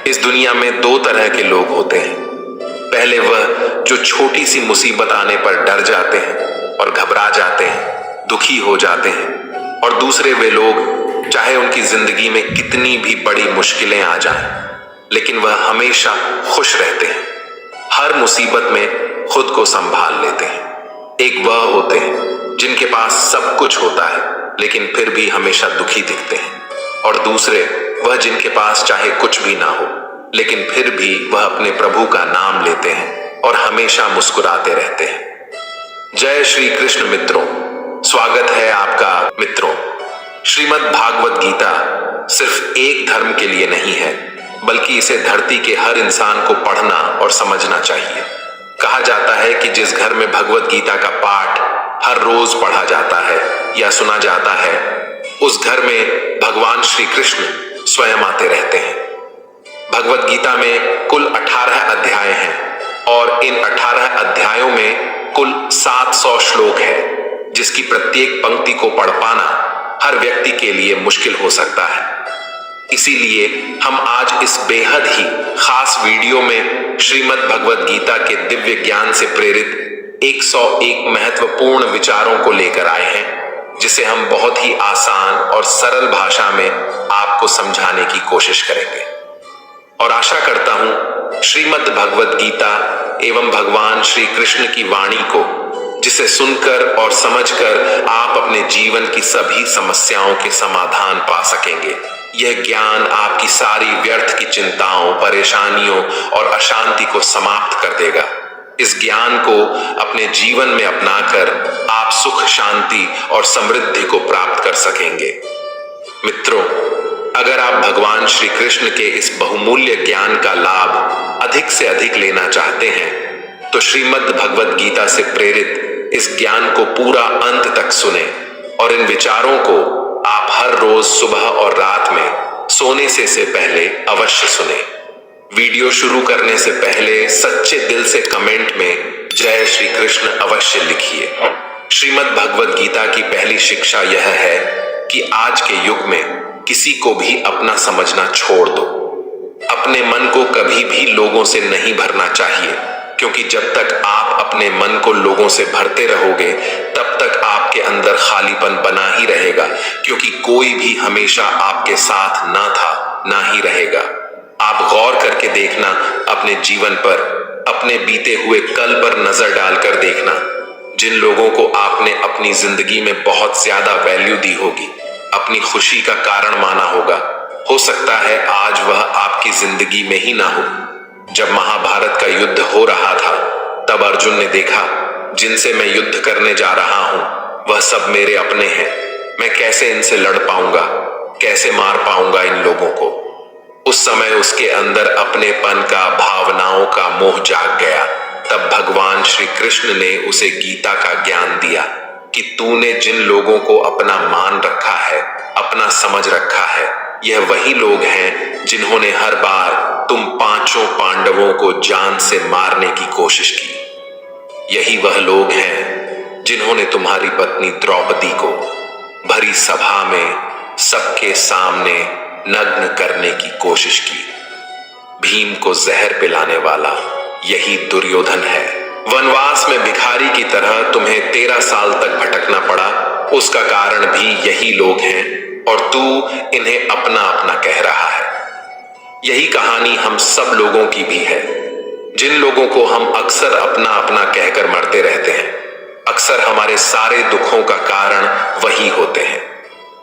इस दुनिया में दो तरह के लोग होते हैं। पहले वह जो छोटी सी मुसीबत आने पर डर जाते हैं और घबरा जाते हैं, दुखी हो जाते हैं। और दूसरे वे लोग चाहे उनकी जिंदगी में कितनी भी बड़ी मुश्किलें आ जाएं, लेकिन वह हमेशा खुश रहते हैं, हर मुसीबत में खुद को संभाल लेते हैं। एक वह होते हैं जिनके पास सब कुछ होता है लेकिन फिर भी हमेशा दुखी दिखते हैं, और दूसरे वह जिनके पास चाहे कुछ भी ना हो लेकिन फिर भी वह अपने प्रभु का नाम लेते हैं और हमेशा मुस्कुराते रहते हैं। जय श्री कृष्ण मित्रों, स्वागत है आपका मित्रों। श्रीमद् भागवत गीता सिर्फ एक धर्म के लिए नहीं है, बल्कि इसे धरती के हर इंसान को पढ़ना और समझना चाहिए। कहा जाता है कि जिस घर में भगवत गीता का पाठ हर रोज पढ़ा जाता है या सुना जाता है, उस घर में भगवान श्री कृष्ण स्वयं आते रहते हैं। भगवत गीता में कुल 18 अध्याय हैं और इन 18 अध्यायों में कुल 700 श्लोक है, जिसकी प्रत्येक पंक्ति को पढ़ पाना हर व्यक्ति के लिए मुश्किल हो सकता है। इसीलिए हम आज इस बेहद ही खास वीडियो में श्रीमद् भगवत गीता के दिव्य ज्ञान से प्रेरित 101 महत्वपूर्ण विचारों को लेकर आए हैं, जिसे हम बहुत ही आसान और सरल भाषा में आपको समझाने की कोशिश करेंगे। और आशा करता हूं श्रीमद् भगवत गीता एवं भगवान श्री कृष्ण की वाणी को, जिसे सुनकर और समझकर आप अपने जीवन की सभी समस्याओं के समाधान पा सकेंगे। यह ज्ञान आपकी सारी व्यर्थ की चिंताओं, परेशानियों और अशांति को समाप्त कर देगा। इस ज्ञान को अपने जीवन में अपनाकर आप सुख, शांति और समृद्धि को प्राप्त कर सकेंगे। मित्रों, अगर आप भगवान श्री कृष्ण के इस बहुमूल्य ज्ञान का लाभ अधिक से अधिक लेना चाहते हैं, तो श्रीमद् भगवत गीता से प्रेरित इस ज्ञान को पूरा अंत तक सुने और इन विचारों को आप हर रोज सुबह और रात में सोने से पहले अवश्य सुने। वीडियो शुरू करने से पहले सच्चे दिल से कमेंट में जय श्री कृष्ण अवश्य लिखिए। श्रीमद् भगवत गीता की पहली शिक्षा यह है कि आज के युग में किसी को भी अपना समझना छोड़ दो। अपने मन को कभी भी लोगों से नहीं भरना चाहिए, क्योंकि जब तक आप अपने मन को लोगों से भरते रहोगे तब तक आपके अंदर खालीपन बना ही रहेगा, क्योंकि कोई भी हमेशा आपके साथ ना था ना ही रहेगा। आप गौर करके देखना अपने जीवन पर, अपने बीते हुए कल पर नजर डालकर देखना। जिन लोगों को आपने अपनी जिंदगी में बहुत ज्यादा वैल्यू दी होगी, अपनी खुशी का कारण माना होगा, हो सकता है आज वह आपकी जिंदगी में ही ना हो। जब महाभारत का युद्ध हो रहा था, तब अर्जुन ने देखा जिनसे मैं युद्ध करने जा रहा हूं वह सब मेरे अपने हैं। मैं कैसे इनसे लड़ पाऊंगा, कैसे मार पाऊंगा इन लोगों को। उस समय उसके अंदर अपनेपन का, भावनाओं का मोह जाग गया। तब भगवान श्री कृष्ण ने उसे गीता का ज्ञान दिया कि तूने जिन लोगों को अपना मान रखा है, अपना समझ रखा है, यह वही लोग हैं जिन्होंने हर बार तुम पांचों पांडवों को जान से मारने की कोशिश की। यही वह लोग हैं जिन्होंने तुम्हारी पत्नी द्रौपदी को भरी सभा में सबके सामने नग्न करने की कोशिश की। भीम को जहर पिलाने वाला यही दुर्योधन है। वनवास में भिखारी की तरह तुम्हें 13 साल तक भटकना पड़ा, उसका कारण भी यही लोग हैं, और तू इन्हें अपना अपना कह रहा है। यही कहानी हम सब लोगों की भी है। जिन लोगों को हम अक्सर अपना अपना कहकर मरते रहते हैं, अक्सर हमारे सारे दुखों का कारण वही होते हैं।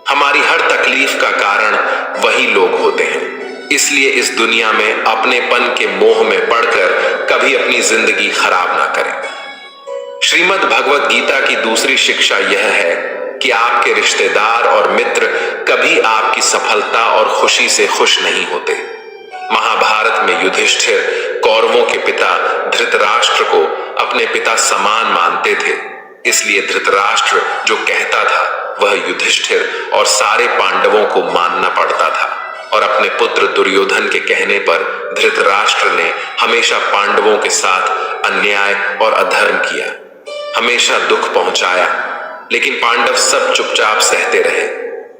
हमारी हर तकलीफ का कारण वही लोग होते हैं। इसलिए इस दुनिया में अपनेपन के मोह में पड़कर कभी अपनी जिंदगी खराब ना करें। श्रीमद् भगवत गीता की दूसरी शिक्षा यह है कि आपके रिश्तेदार और मित्र कभी आपकी सफलता और खुशी से खुश नहीं होते। महाभारत में युधिष्ठिर कौरवों के पिता धृतराष्ट्र को अपने पिता समान मानते थे, इसलिए धृतराष्ट्र जो कहता था वह युधिष्ठिर और सारे पांडवों को मानना पड़ता था। और अपने पुत्र दुर्योधन के कहने पर धृतराष्ट्र ने हमेशा पांडवों के साथ अन्याय और अधर्म किया, हमेशा दुख पहुंचाया, लेकिन पांडव सब चुपचाप सहते रहे,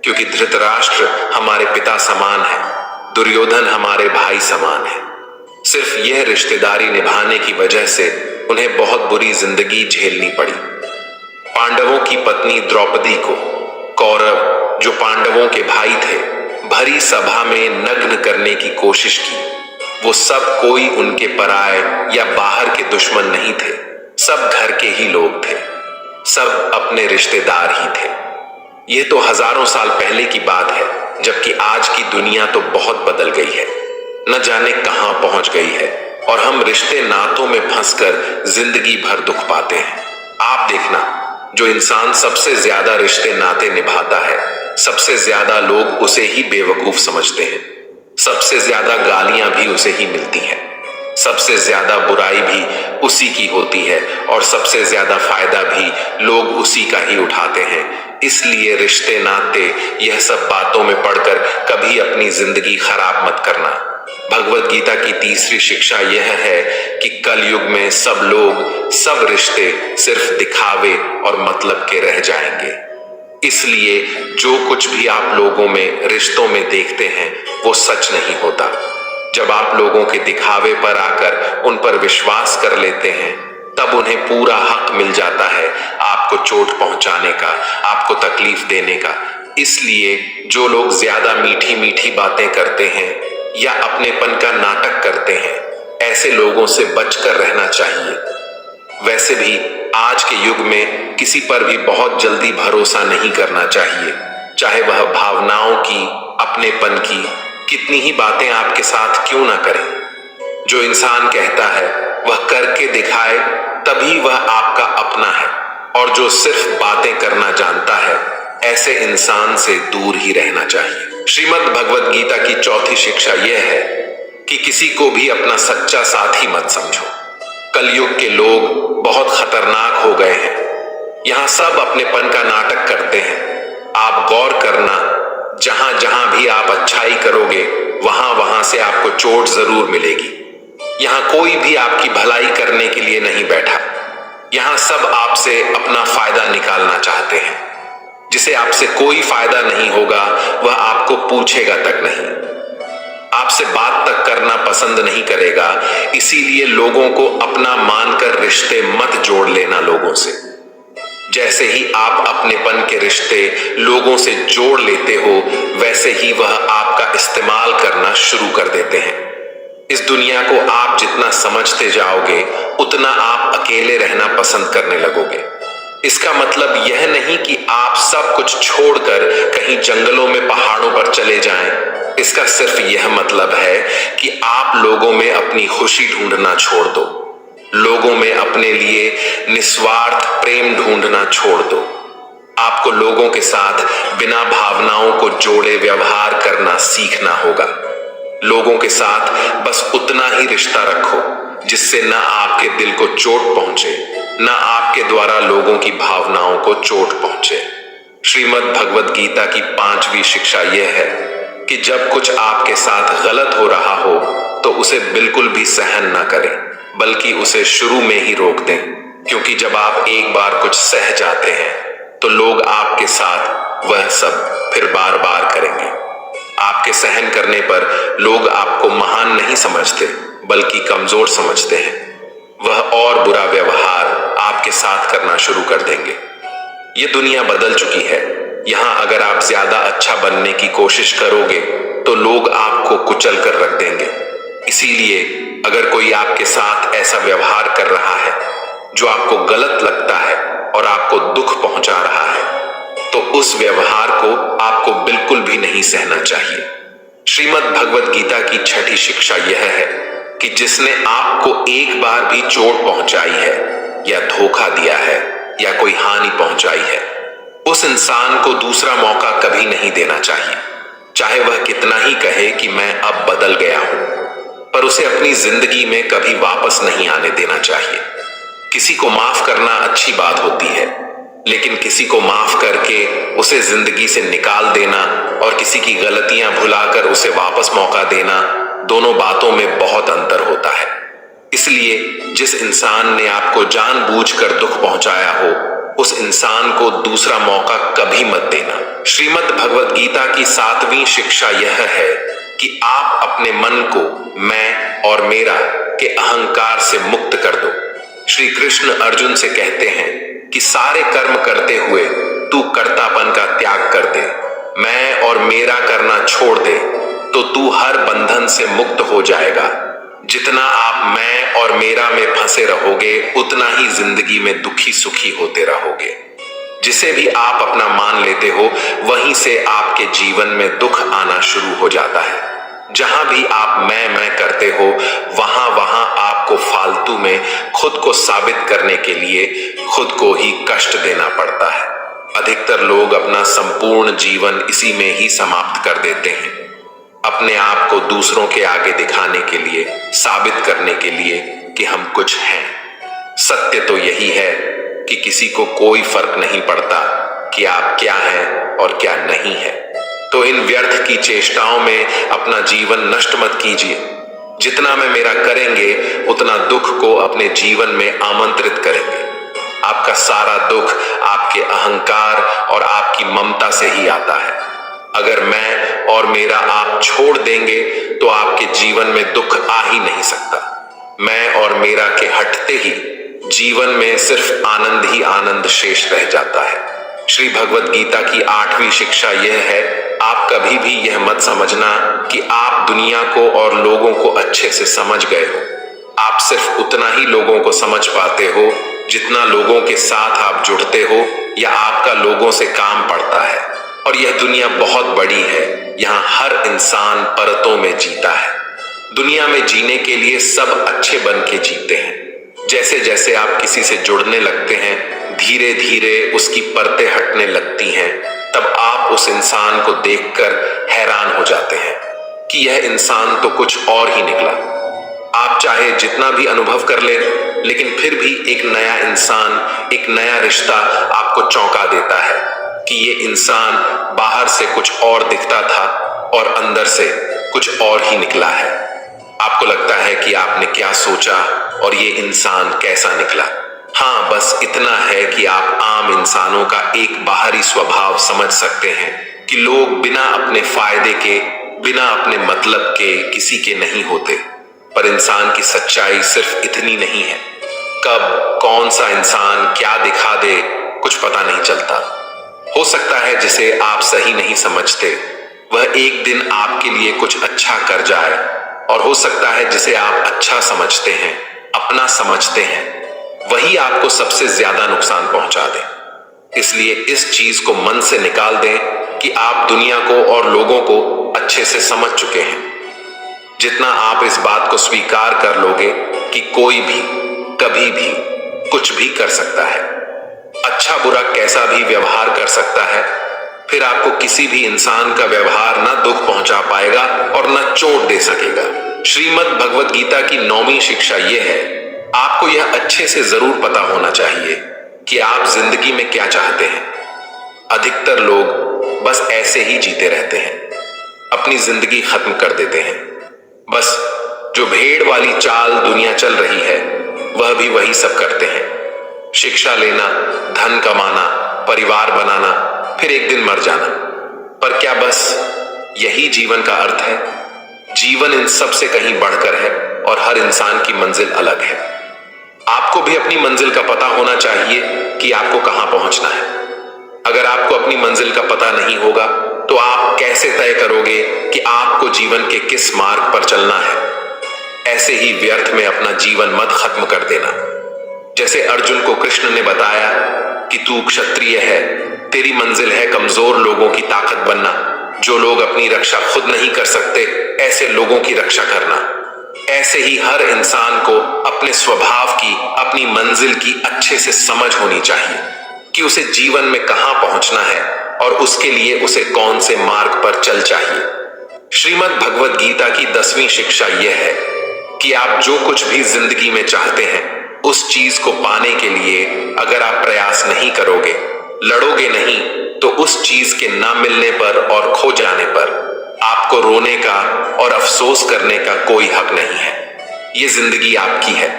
क्योंकि धृतराष्ट्र हमारे पिता समान है। दुर्योधन हमारे भाई समान है। सिर्फ यह रिश्तेदारी निभाने की वजह से उन्हें बहुत बुरी जिंदगी झेलनी पड़ी। पांडवों की पत्नी द्रौपदी को कौरव, जो पांडवों के भाई थे, भरी सभा में नग्न करने की कोशिश की। वो सब कोई उनके पराये या बाहर के दुश्मन नहीं थे, सब घर के ही लोग थे, सब अपने रिश्तेदार ही थे। यह तो हजारों साल पहले की बात है, जबकि आज की दुनिया तो बहुत बदल गई है, न जाने कहां पहुंच गई है, और हम रिश्ते नातों में फंसकर जिंदगी भर दुख पाते हैं। आप देखना, जो इंसान सबसे ज्यादा रिश्ते नाते निभाता है, सबसे ज्यादा लोग उसे ही बेवकूफ समझते हैं, सबसे ज्यादा गालियां भी उसे ही मिलती हैं, सबसे ज्यादा बुराई भी उसी की होती है, और सबसे ज्यादा फायदा भी लोग उसी का ही उठाते हैं। इसलिए रिश्ते नाते, यह सब बातों में पड़कर कभी अपनी जिंदगी खराब मत करना। भगवत गीता की तीसरी शिक्षा यह है कि कलयुग में सब लोग, सब रिश्ते सिर्फ दिखावे और मतलब के रह जाएंगे। इसलिए जो कुछ भी आप लोगों में रिश्तों में देखते हैं, वो सच नहीं होता। जब आप लोगों के दिखावे पर आकर उन पर विश्वास कर लेते हैं, तब उन्हें पूरा हक मिल जाता है आपको चोट पहुंचाने का, आपको तकलीफ देने का। इसलिए जो लोग ज्यादा मीठी मीठी बातें करते हैं या अपनेपन का नाटक करते हैं, ऐसे लोगों से बचकर रहना चाहिए। वैसे भी आज के युग में किसी पर भी बहुत जल्दी भरोसा नहीं करना चाहिए, चाहे वह भावनाओं की, अपनेपन की कितनी ही बातें आपके साथ क्यों ना करें। जो इंसान कहता है वह करके दिखाए, तभी वह आपका अपना है, और जो सिर्फ बातें करना जानता है, ऐसे इंसान से दूर ही रहना चाहिए। श्रीमद् भगवत गीता की चौथी शिक्षा यह है कि किसी को भी अपना सच्चा साथी मत समझो। कलयुग के लोग बहुत खतरनाक हो गए हैं, यहां सब अपनेपन का नाटक करते हैं। आप गौर करना, जहां जहां भी आप अच्छाई करोगे, वहां वहां से आपको चोट जरूर मिलेगी। यहां कोई भी आपकी भलाई करने के लिए नहीं बैठा, यहां सब आपसे अपना फायदा निकालना चाहते हैं। जिसे आपसे कोई फायदा नहीं होगा, वह आपको पूछेगा तक नहीं, आपसे बात तक करना पसंद नहीं करेगा। इसीलिए लोगों को अपना मानकर रिश्ते मत जोड़ लेना लोगों से। जैसे ही आप अपनेपन के रिश्ते लोगों से जोड़ लेते हो, वैसे ही वह आपका इस्तेमाल करना शुरू कर देते हैं। इस दुनिया को आप जितना समझते जाओगे, उतना आप अकेले रहना पसंद करने लगोगे। इसका मतलब यह नहीं कि आप सब कुछ छोड़कर कहीं जंगलों में, पहाड़ों पर चले जाएं। इसका सिर्फ यह मतलब है कि आप लोगों में अपनी खुशी ढूंढना छोड़ दो, लोगों में अपने लिए निस्वार्थ प्रेम ढूंढना छोड़ दो। आपको लोगों के साथ बिना भावनाओं को जोड़े व्यवहार करना सीखना होगा। लोगों के साथ बस उतना ही रिश्ता रखो जिससे न आपके दिल को चोट पहुंचे, न आपके द्वारा लोगों की भावनाओं को चोट पहुंचे। श्रीमद् भगवत गीता की 5वीं शिक्षा यह है कि जब कुछ आपके साथ गलत हो रहा हो, तो उसे बिल्कुल भी सहन न करें, बल्कि उसे शुरू में ही रोक दें। क्योंकि जब आप एक बार कुछ सह जाते हैं, तो लोग आपके साथ वह सब फिर बार बार करेंगे। आपके सहन करने पर लोग आपको महान नहीं समझते, बल्कि कमजोर समझते हैं। वह और बुरा व्यवहार आपके साथ करना शुरू कर देंगे। ये दुनिया बदल चुकी है। यहाँ अगर आप ज्यादा अच्छा बनने की कोशिश करोगे, तो लोग आपको कुचल कर रख देंगे। इसीलिए अगर कोई आपके साथ ऐसा व्यवहार कर रहा है जो आपको गलत लगता है और आपको दुख पहुंचा रहा है, तो उस व्यवहार को आपको बिल्कुल भी नहीं सहना चाहिए। श्रीमद् भगवत गीता की 6ठी शिक्षा यह है कि जिसने आपको एक बार भी चोट पहुंचाई है, या धोखा दिया है, या कोई हानि पहुंचाई है, उस इंसान को दूसरा मौका कभी नहीं देना चाहिए। चाहे वह कितना ही कहे कि मैं अब बदल गया हूं, पर उसे अपनी जिंदगी में कभी वापस नहीं आने देना चाहिए। किसी को माफ करना अच्छी बात होती है, लेकिन किसी को माफ करके उसे जिंदगी से निकाल देना और किसी की गलतियां भुलाकर उसे वापस मौका देना, दोनों बातों में बहुत अंतर होता है। इसलिए जिस इंसान ने आपको जानबूझकर दुख पहुंचाया हो, उस इंसान को दूसरा मौका कभी मत देना। श्रीमद् भगवत गीता की 7वीं शिक्षा यह है कि आप अपने मन को मैं और मेरा के अहंकार से मुक्त कर दो। श्री कृष्ण अर्जुन से कहते हैं कि सारे कर्म करते हुए तू कर्तापन का त्याग कर दे, मैं और मेरा करना छोड़ दे, तो तू हर बंधन से मुक्त हो जाएगा। जितना आप मैं और मेरा में फंसे रहोगे उतना ही जिंदगी में दुखी सुखी होते रहोगे। जिसे भी आप अपना मान लेते हो वहीं से आपके जीवन में दुख आना शुरू हो जाता है। जहां भी आप मैं करते हो वहां वहां आपको फालतू में खुद को साबित करने के लिए खुद को ही कष्ट देना पड़ता है। अधिकतर लोग अपना संपूर्ण जीवन इसी में ही समाप्त कर देते हैं, अपने आप को दूसरों के आगे दिखाने के लिए, साबित करने के लिए कि हम कुछ हैं। सत्य तो यही है कि किसी को कोई फर्क नहीं पड़ता कि आप क्या हैं और क्या नहीं है। तो इन व्यर्थ की चेष्टाओं में अपना जीवन नष्ट मत कीजिए। जितना में मेरा करेंगे उतना दुख को अपने जीवन में आमंत्रित करेंगे। आपका सारा दुख आपके अहंकार और आपकी ममता से ही आता है। अगर मैं और मेरा आप छोड़ देंगे तो आपके जीवन में दुख आ ही नहीं सकता। मैं और मेरा के हटते ही जीवन में सिर्फ आनंद ही आनंद शेष रह जाता है। श्री भगवत गीता की 8वीं शिक्षा यह है, आप कभी भी यह मत समझना कि आप दुनिया को और लोगों को अच्छे से समझ गए हो। आप सिर्फ उतना ही लोगों को समझ पाते हो जितना लोगों के साथ आप जुड़ते हो या आपका लोगों से काम पड़ता है। और यह दुनिया बहुत बड़ी है, यहाँ हर इंसान परतों में जीता है। दुनिया में जीने के लिए सब अच्छे बन के जीते हैं। जैसे जैसे आप किसी से जुड़ने लगते हैं धीरे धीरे उसकी परतें हटने लगती हैं। तब आप उस इंसान को देखकर हैरान हो जाते हैं कि यह इंसान तो कुछ और ही निकला। आप चाहे जितना भी अनुभव कर ले, लेकिन फिर भी एक नया इंसान, एक नया रिश्ता आपको चौंका देता है कि ये इंसान बाहर से कुछ और दिखता था और अंदर से कुछ और ही निकला है। आपको लगता है कि आपने क्या सोचा और ये इंसान कैसा निकला। हाँ, बस इतना है कि आप आम इंसानों का एक बाहरी स्वभाव समझ सकते हैं कि लोग बिना अपने फायदे के, बिना अपने मतलब के किसी के नहीं होते। पर इंसान की सच्चाई सिर्फ इतनी नहीं है। कब कौन सा इंसान क्या दिखा दे कुछ पता नहीं चलता। हो सकता है जिसे आप सही नहीं समझते वह एक दिन आपके लिए कुछ अच्छा कर जाए, और हो सकता है जिसे आप अच्छा समझते हैं, अपना समझते हैं, वही आपको सबसे ज्यादा नुकसान पहुंचा दे। इसलिए इस चीज को मन से निकाल दें कि आप दुनिया को और लोगों को अच्छे से समझ चुके हैं। जितना आप इस बात को स्वीकार कर लोगे कि कोई भी कभी भी कुछ भी कर सकता है, अच्छा बुरा कैसा भी व्यवहार कर सकता है, फिर आपको किसी भी इंसान का व्यवहार ना दुख पहुंचा पाएगा और ना चोट दे सकेगा। श्रीमद् भगवत गीता की 9वीं शिक्षा यह है, आपको यह अच्छे से जरूर पता होना चाहिए कि आप जिंदगी में क्या चाहते हैं। अधिकतर लोग बस ऐसे ही जीते रहते हैं, अपनी जिंदगी खत्म कर देते हैं। बस जो भेड़ वाली चाल दुनिया चल रही है वह भी वही सब करते हैं। शिक्षा लेना, धन कमाना, परिवार बनाना, फिर एक दिन मर जाना। पर क्या बस यही जीवन का अर्थ है? जीवन इन सब से कहीं बढ़कर है और हर इंसान की मंजिल अलग है। आपको भी अपनी मंजिल का पता होना चाहिए कि आपको कहां पहुंचना है। अगर आपको अपनी मंजिल का पता नहीं होगा तो आप कैसे तय करोगे कि आपको जीवन के किस मार्ग पर चलना है? ऐसे ही व्यर्थ में अपना जीवन मत खत्म कर देना। जैसे अर्जुन को कृष्ण ने बताया कि तू क्षत्रिय है, तेरी मंजिल है कमजोर लोगों की ताकत बनना, जो लोग अपनी रक्षा खुद नहीं कर सकते ऐसे लोगों की रक्षा करना। ऐसे ही हर इंसान को अपने स्वभाव की, अपनी मंजिल की अच्छे से समझ होनी चाहिए कि उसे जीवन में कहां पहुंचना है और उसके लिए उसे कौन से मार्ग पर चल चाहिए। श्रीमद् भगवत गीता की 10वीं शिक्षा यह है कि आप जो कुछ भी जिंदगी में चाहते हैं उस चीज को पाने के लिए अगर आप प्रयास नहीं करोगे, लड़ोगे नहीं, तो उस चीज के ना मिलने पर और खो जाने पर आपको रोने का और अफसोस करने का कोई हक नहीं है। ये जिंदगी आपकी है।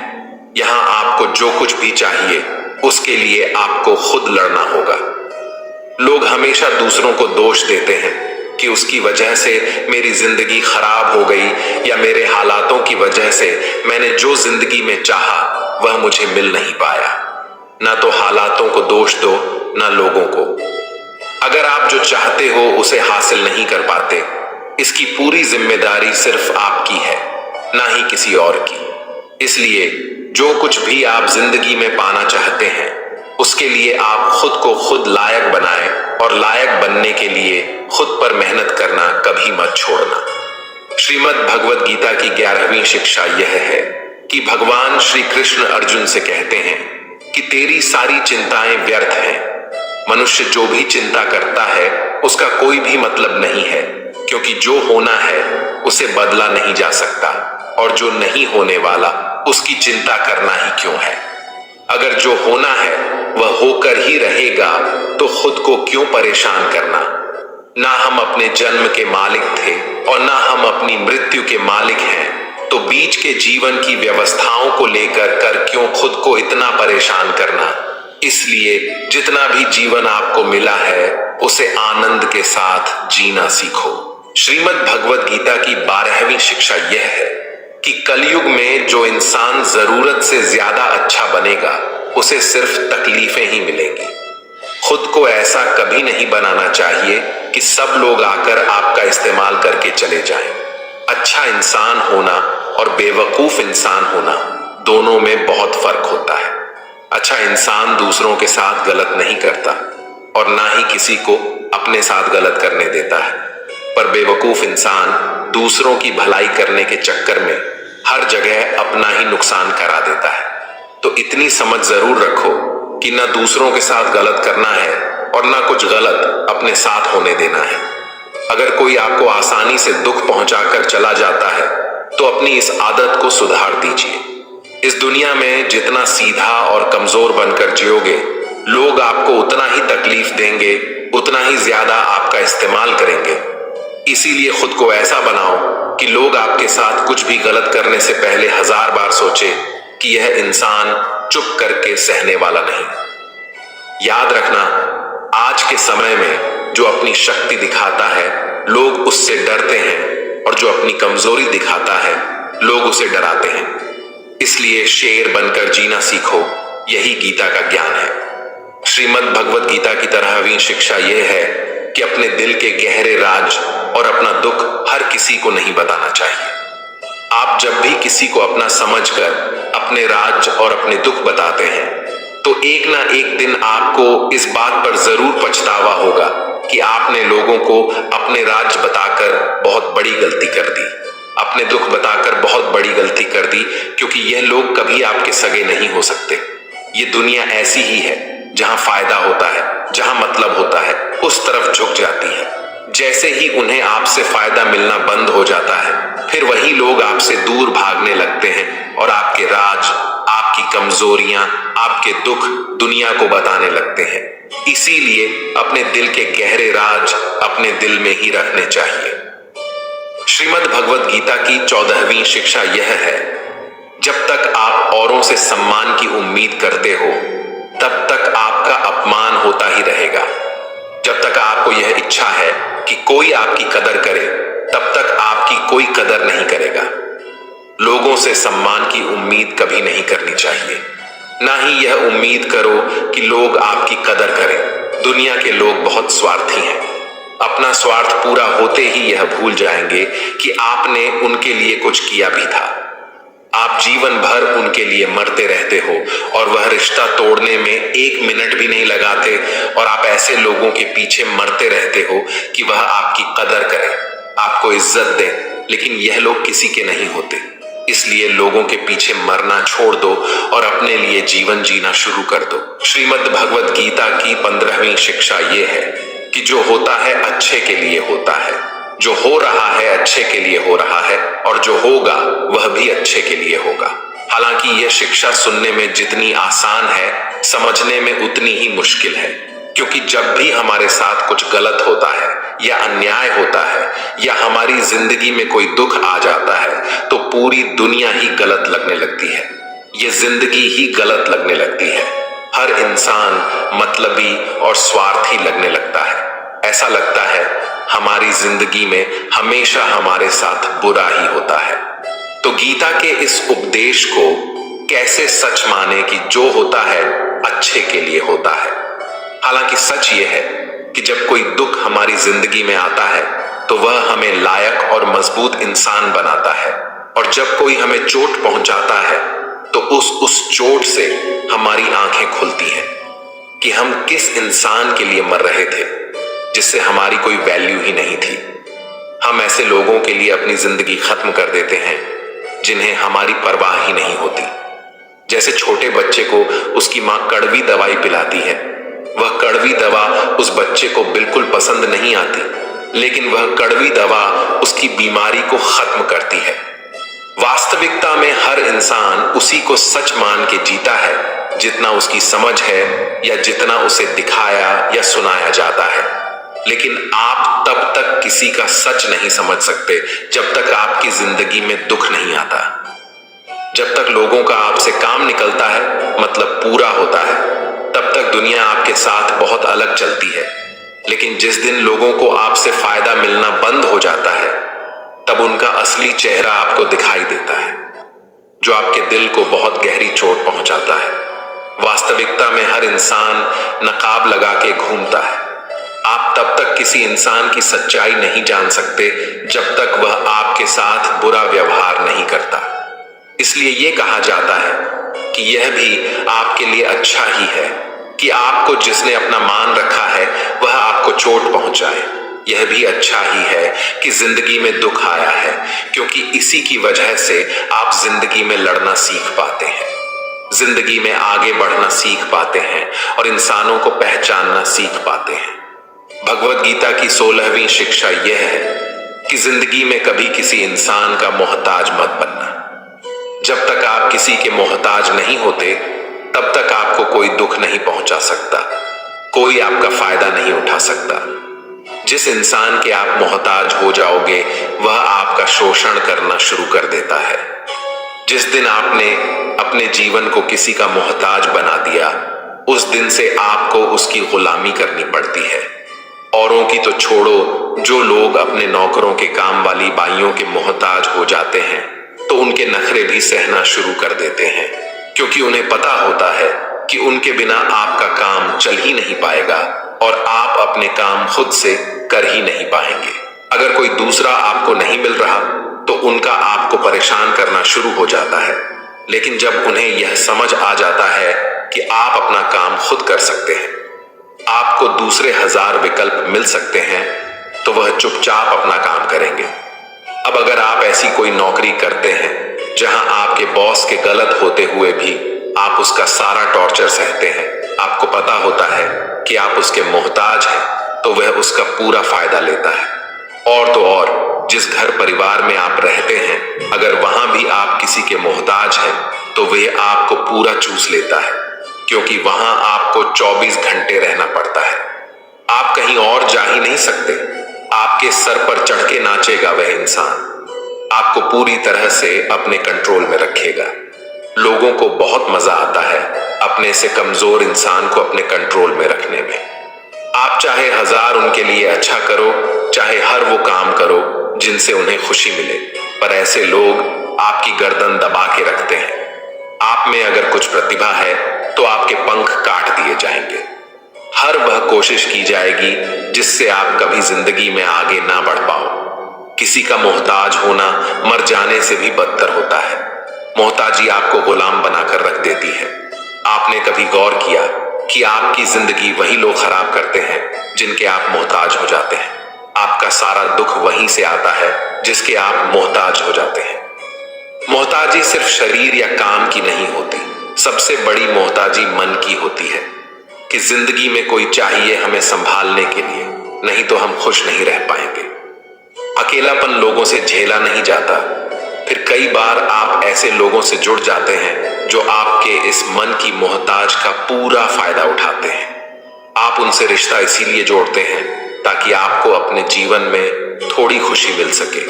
यहां आपको जो कुछ भी चाहिए उसके लिए आपको खुद लड़ना होगा। लोग हमेशा दूसरों को दोष देते हैं कि उसकी वजह से मेरी जिंदगी खराब हो गई या मेरे हालातों की वजह से मैंने जो जिंदगी में चाहा वह मुझे मिल नहीं पाया। ना तो हालातों को दोष दो, ना लोगों को। अगर आप जो चाहते हो उसे हासिल नहीं कर पाते, इसकी पूरी जिम्मेदारी सिर्फ आपकी है, ना ही किसी और की। इसलिए जो कुछ भी आप जिंदगी में पाना चाहते हैं उसके लिए आप खुद को खुद लायक बनाएं और लायक बनने के लिए खुद पर मेहनत करना कभी मत छोड़ना। श्रीमद् भगवद गीता की 11वीं शिक्षा यह है कि भगवान श्री कृष्ण अर्जुन से कहते हैं कि तेरी सारी चिंताएं व्यर्थ हैं। मनुष्य जो भी चिंता करता है उसका कोई भी मतलब नहीं है, क्योंकि जो होना है उसे बदला नहीं जा सकता और जो नहीं होने वाला उसकी चिंता करना ही क्यों है। अगर जो होना है वह होकर ही रहेगा तो खुद को क्यों परेशान करना। ना हम अपने जन्म के मालिक थे और ना हम अपनी मृत्यु के मालिक हैं, तो बीच के जीवन की व्यवस्थाओं को लेकर कर क्यों खुद को इतना परेशान करना। इसलिए जितना भी जीवन आपको मिला है उसे आनंद के साथ जीना सीखो। श्रीमद् भगवद गीता की 12वीं शिक्षा यह है कि कलयुग में जो इंसान जरूरत से ज्यादा अच्छा बनेगा उसे सिर्फ तकलीफें ही मिलेंगी। खुद को ऐसा कभी नहीं बनाना चाहिए कि सब लोग आकर आपका इस्तेमाल करके चले जाएं। अच्छा इंसान होना और बेवकूफ इंसान होना दोनों में बहुत फर्क होता है। अच्छा इंसान दूसरों के साथ गलत नहीं करता और ना ही किसी को अपने साथ गलत करने देता है, पर बेवकूफ इंसान दूसरों की भलाई करने के चक्कर में हर जगह अपना ही नुकसान करा देता है। तो इतनी समझ जरूर रखो कि ना दूसरों के साथ गलत करना है और ना कुछ गलत अपने साथ होने देना है। अगर कोई आपको आसानी से दुख पहुंचाकर चला जाता है तो अपनी इस आदत को सुधार दीजिए। इस दुनिया में जितना सीधा और कमजोर बनकर जियोगे, लोग आपको उतना ही तकलीफ देंगे, उतना ही ज्यादा आपका इस्तेमाल करेंगे। इसीलिए खुद को ऐसा बनाओ कि लोग आपके साथ कुछ भी गलत करने से पहले 1000 बार सोचे कि यह इंसान चुप करके सहने वाला नहीं। याद रखना, आज के समय में जो अपनी शक्ति दिखाता है लोग उससे डरते हैं और जो अपनी कमजोरी दिखाता है लोग उसे डराते हैं। इसलिए शेर बनकर जीना सीखो, यही गीता का ज्ञान है। श्रीमद् भगवद गीता की 13वीं शिक्षा यह है कि अपने दिल के गहरे राज और अपना दुख हर किसी को नहीं बताना चाहिए। आप जब भी किसी को अपना समझकर अपने राज और अपने दुख बताते हैं तो एक ना एक दिन आपको इस बात पर जरूर पछतावा होगा कि आपने लोगों को अपने राज बताकर बहुत बड़ी गलती कर दी, अपने दुख बताकर बहुत बड़ी गलती कर दी, क्योंकि यह लोग कभी आपके सगे नहीं हो सकते। ये दुनिया ऐसी ही है, जहां फायदा होता है, जहां मतलब होता है उस तरफ झुक जाती है। जैसे ही उन्हें आपसे फायदा मिलना बंद हो जाता है फिर वही लोग आपसे दूर भागने लगते हैं और आपके राज, आपकी कमजोरियां, आपके दुख दुनिया को बताने लगते हैं। इसीलिए अपने दिल के गहरे राज अपने दिल में ही रखने चाहिए। श्रीमद् भगवद गीता की 14वीं शिक्षा यह है, जब तक आप औरों से सम्मान की उम्मीद करते हो तब तक आपका अपमान होता ही रहेगा। जब तक आपको यह इच्छा है कि कोई आपकी कदर करे तब तक आपकी कोई कदर नहीं करेगा। लोगों से सम्मान की उम्मीद कभी नहीं करनी चाहिए, ना ही यह उम्मीद करो कि लोग आपकी कदर करें। दुनिया के लोग बहुत स्वार्थी हैं, अपना स्वार्थ पूरा होते ही यह भूल जाएंगे कि आपने उनके लिए कुछ किया भी था। आप जीवन भर उनके लिए मरते रहते हो और वह रिश्ता तोड़ने में 1 मिनट भी नहीं लगाते और आप ऐसे लोगों के पीछे मरते रहते हो कि वह आपकी कदर करें, आपको इज्जत दें, लेकिन यह लोग किसी के नहीं होते। इसलिए लोगों के पीछे मरना छोड़ दो और अपने लिए जीवन जीना शुरू कर दो। श्रीमद् भगवद गीता की 15वीं शिक्षा यह है कि जो होता है अच्छे के लिए होता है, जो हो रहा है अच्छे के लिए हो रहा है और जो होगा वह भी अच्छे के लिए होगा। हालांकि यह शिक्षा सुनने में जितनी आसान है समझने में उतनी ही मुश्किल है, क्योंकि जब भी हमारे साथ कुछ गलत होता है या अन्याय होता है या हमारी जिंदगी में कोई दुख आ जाता है तो पूरी दुनिया ही गलत लगने लगती है, ये जिंदगी ही गलत लगने लगती है। हर इंसान मतलबी और स्वार्थी लगने लगता है। ऐसा लगता है हमारी जिंदगी में हमेशा हमारे साथ बुरा ही होता है। तो गीता के इस उपदेश को कैसे सच माने कि जो होता है अच्छे के लिए होता है। हालांकि सच ये है कि जब कोई दुख हमारी जिंदगी में आता है तो वह हमें लायक और मजबूत इंसान बनाता है, और जब कोई हमें चोट पहुंचाता है तो उस चोट से हमारी आंखें खुलती हैं कि हम किस इंसान के लिए मर रहे थे जिससे हमारी कोई वैल्यू ही नहीं थी। हम ऐसे लोगों के लिए अपनी जिंदगी खत्म कर देते हैं जिन्हें हमारी परवाह ही नहीं होती। जैसे छोटे बच्चे को उसकी मां कड़वी दवाई पिलाती है, वह कड़वी दवा उस बच्चे को बिल्कुल पसंद नहीं आती, लेकिन वह कड़वी दवा उसकी बीमारी को खत्म करती है। वास्तविकता में हर इंसान उसी को सच मान के जीता है जितना उसकी समझ है या जितना उसे दिखाया या सुनाया जाता है। लेकिन आप तब तक किसी का सच नहीं समझ सकते जब तक आपकी जिंदगी में दुख नहीं आता। जब तक लोगों का आपसे काम निकलता है, मतलब पूरा होता है, तब तक दुनिया आपके साथ बहुत अलग चलती है। लेकिन जिस दिन लोगों को आपसे फायदा मिलना बंद हो जाता है, तब उनका असली चेहरा आपको दिखाई देता है, जो आपके दिल को बहुत गहरी चोट पहुंचाता है। वास्तविकता में हर इंसान नकाब लगा के घूमता है। आप तब तक किसी इंसान की सच्चाई नहीं जान सकते जब तक वह आपके साथ बुरा व्यवहार नहीं करता। इसलिए यह कहा जाता है कि यह भी आपके लिए अच्छा ही है कि आपको जिसने अपना मान रखा है वह आपको चोट पहुंचाए। यह भी अच्छा ही है कि जिंदगी में दुख आया है, क्योंकि इसी की वजह से आप जिंदगी में लड़ना सीख पाते हैं, जिंदगी में आगे बढ़ना सीख पाते हैं और इंसानों को पहचानना सीख पाते हैं। भगवत गीता की 16वीं शिक्षा यह है कि जिंदगी में कभी किसी इंसान का मोहताज मत बनना। जब तक आप किसी के मोहताज नहीं होते तब तक आपको कोई दुख नहीं पहुंचा सकता, कोई आपका फायदा नहीं उठा सकता। जिस इंसान के आप मोहताज हो जाओगे वह आपका शोषण करना शुरू कर देता है। जिस दिन आपने अपने जीवन को किसी का मोहताज बना दिया, उस दिन से आपको उसकी गुलामी करनी पड़ती है। औरों की तो छोड़ो, जो लोग अपने नौकरों के काम वाली बाइयों के मोहताज हो जाते हैं तो उनके नखरे भी सहना शुरू कर देते हैं, क्योंकि उन्हें पता होता है कि उनके बिना आपका काम चल ही नहीं पाएगा और आप अपने काम खुद से कर ही नहीं पाएंगे। अगर कोई दूसरा आपको नहीं मिल रहा तो उनका आपको परेशान करना शुरू हो जाता है, लेकिन जब उन्हें यह समझ आ जाता है कि आप अपना काम खुद कर सकते हैं, आपको दूसरे 1000 विकल्प मिल सकते हैं, तो वह चुपचाप अपना काम करेंगे। अब अगर आप ऐसी कोई नौकरी करते हैं जहां आपके बॉस के गलत होते हुए भी आप उसका सारा टॉर्चर सहते हैं, आपको पता होता है कि आप उसके मोहताज हैं, तो वह उसका पूरा फायदा लेता है। और तो और, जिस घर परिवार में आप रहते हैं, अगर वहां भी आप किसी के मोहताज हैं तो वह आपको पूरा चूस लेता है, क्योंकि वहां आपको 24 घंटे रहना पड़ता है। आप कहीं और जा ही नहीं सकते। आपके सर पर चढ़ के नाचेगा वह इंसान, आपको पूरी तरह से अपने कंट्रोल में रखेगा। लोगों को बहुत मजा आता है अपने से कमजोर इंसान को अपने कंट्रोल में रखने में। आप चाहे 1000 उनके लिए अच्छा करो, चाहे हर वो काम करो जिनसे उन्हें खुशी मिले, पर ऐसे लोग आपकी गर्दन दबा के रखते हैं। आप में अगर कुछ प्रतिभा है तो आपके पंख काट दिए जाएंगे। हर वह कोशिश की जाएगी जिससे आप कभी जिंदगी में आगे ना बढ़ पाओ। किसी का मोहताज होना मर जाने से भी बदतर होता है। मोहताजी आपको गुलाम बनाकर रख देती है। आपने कभी गौर किया कि आपकी जिंदगी वही लोग खराब करते हैं जिनके आप मोहताज हो जाते हैं। आपका सारा दुख वहीं से आता है जिसके आप मोहताज हो जाते हैं। मोहताजी सिर्फ शरीर या काम की नहीं होती, सबसे बड़ी मोहताजी मन की होती है कि जिंदगी में कोई चाहिए हमें संभालने के लिए, नहीं तो हम खुश नहीं रह पाएंगे। अकेलापन लोगों से झेला नहीं जाता। फिर कई बार आप ऐसे लोगों से जुड़ जाते हैं जो आपके इस मन की मोहताज का पूरा फायदा उठाते हैं। आप उनसे रिश्ता इसीलिए जोड़ते हैं ताकि आपको अपने जीवन में थोड़ी खुशी मिल सके,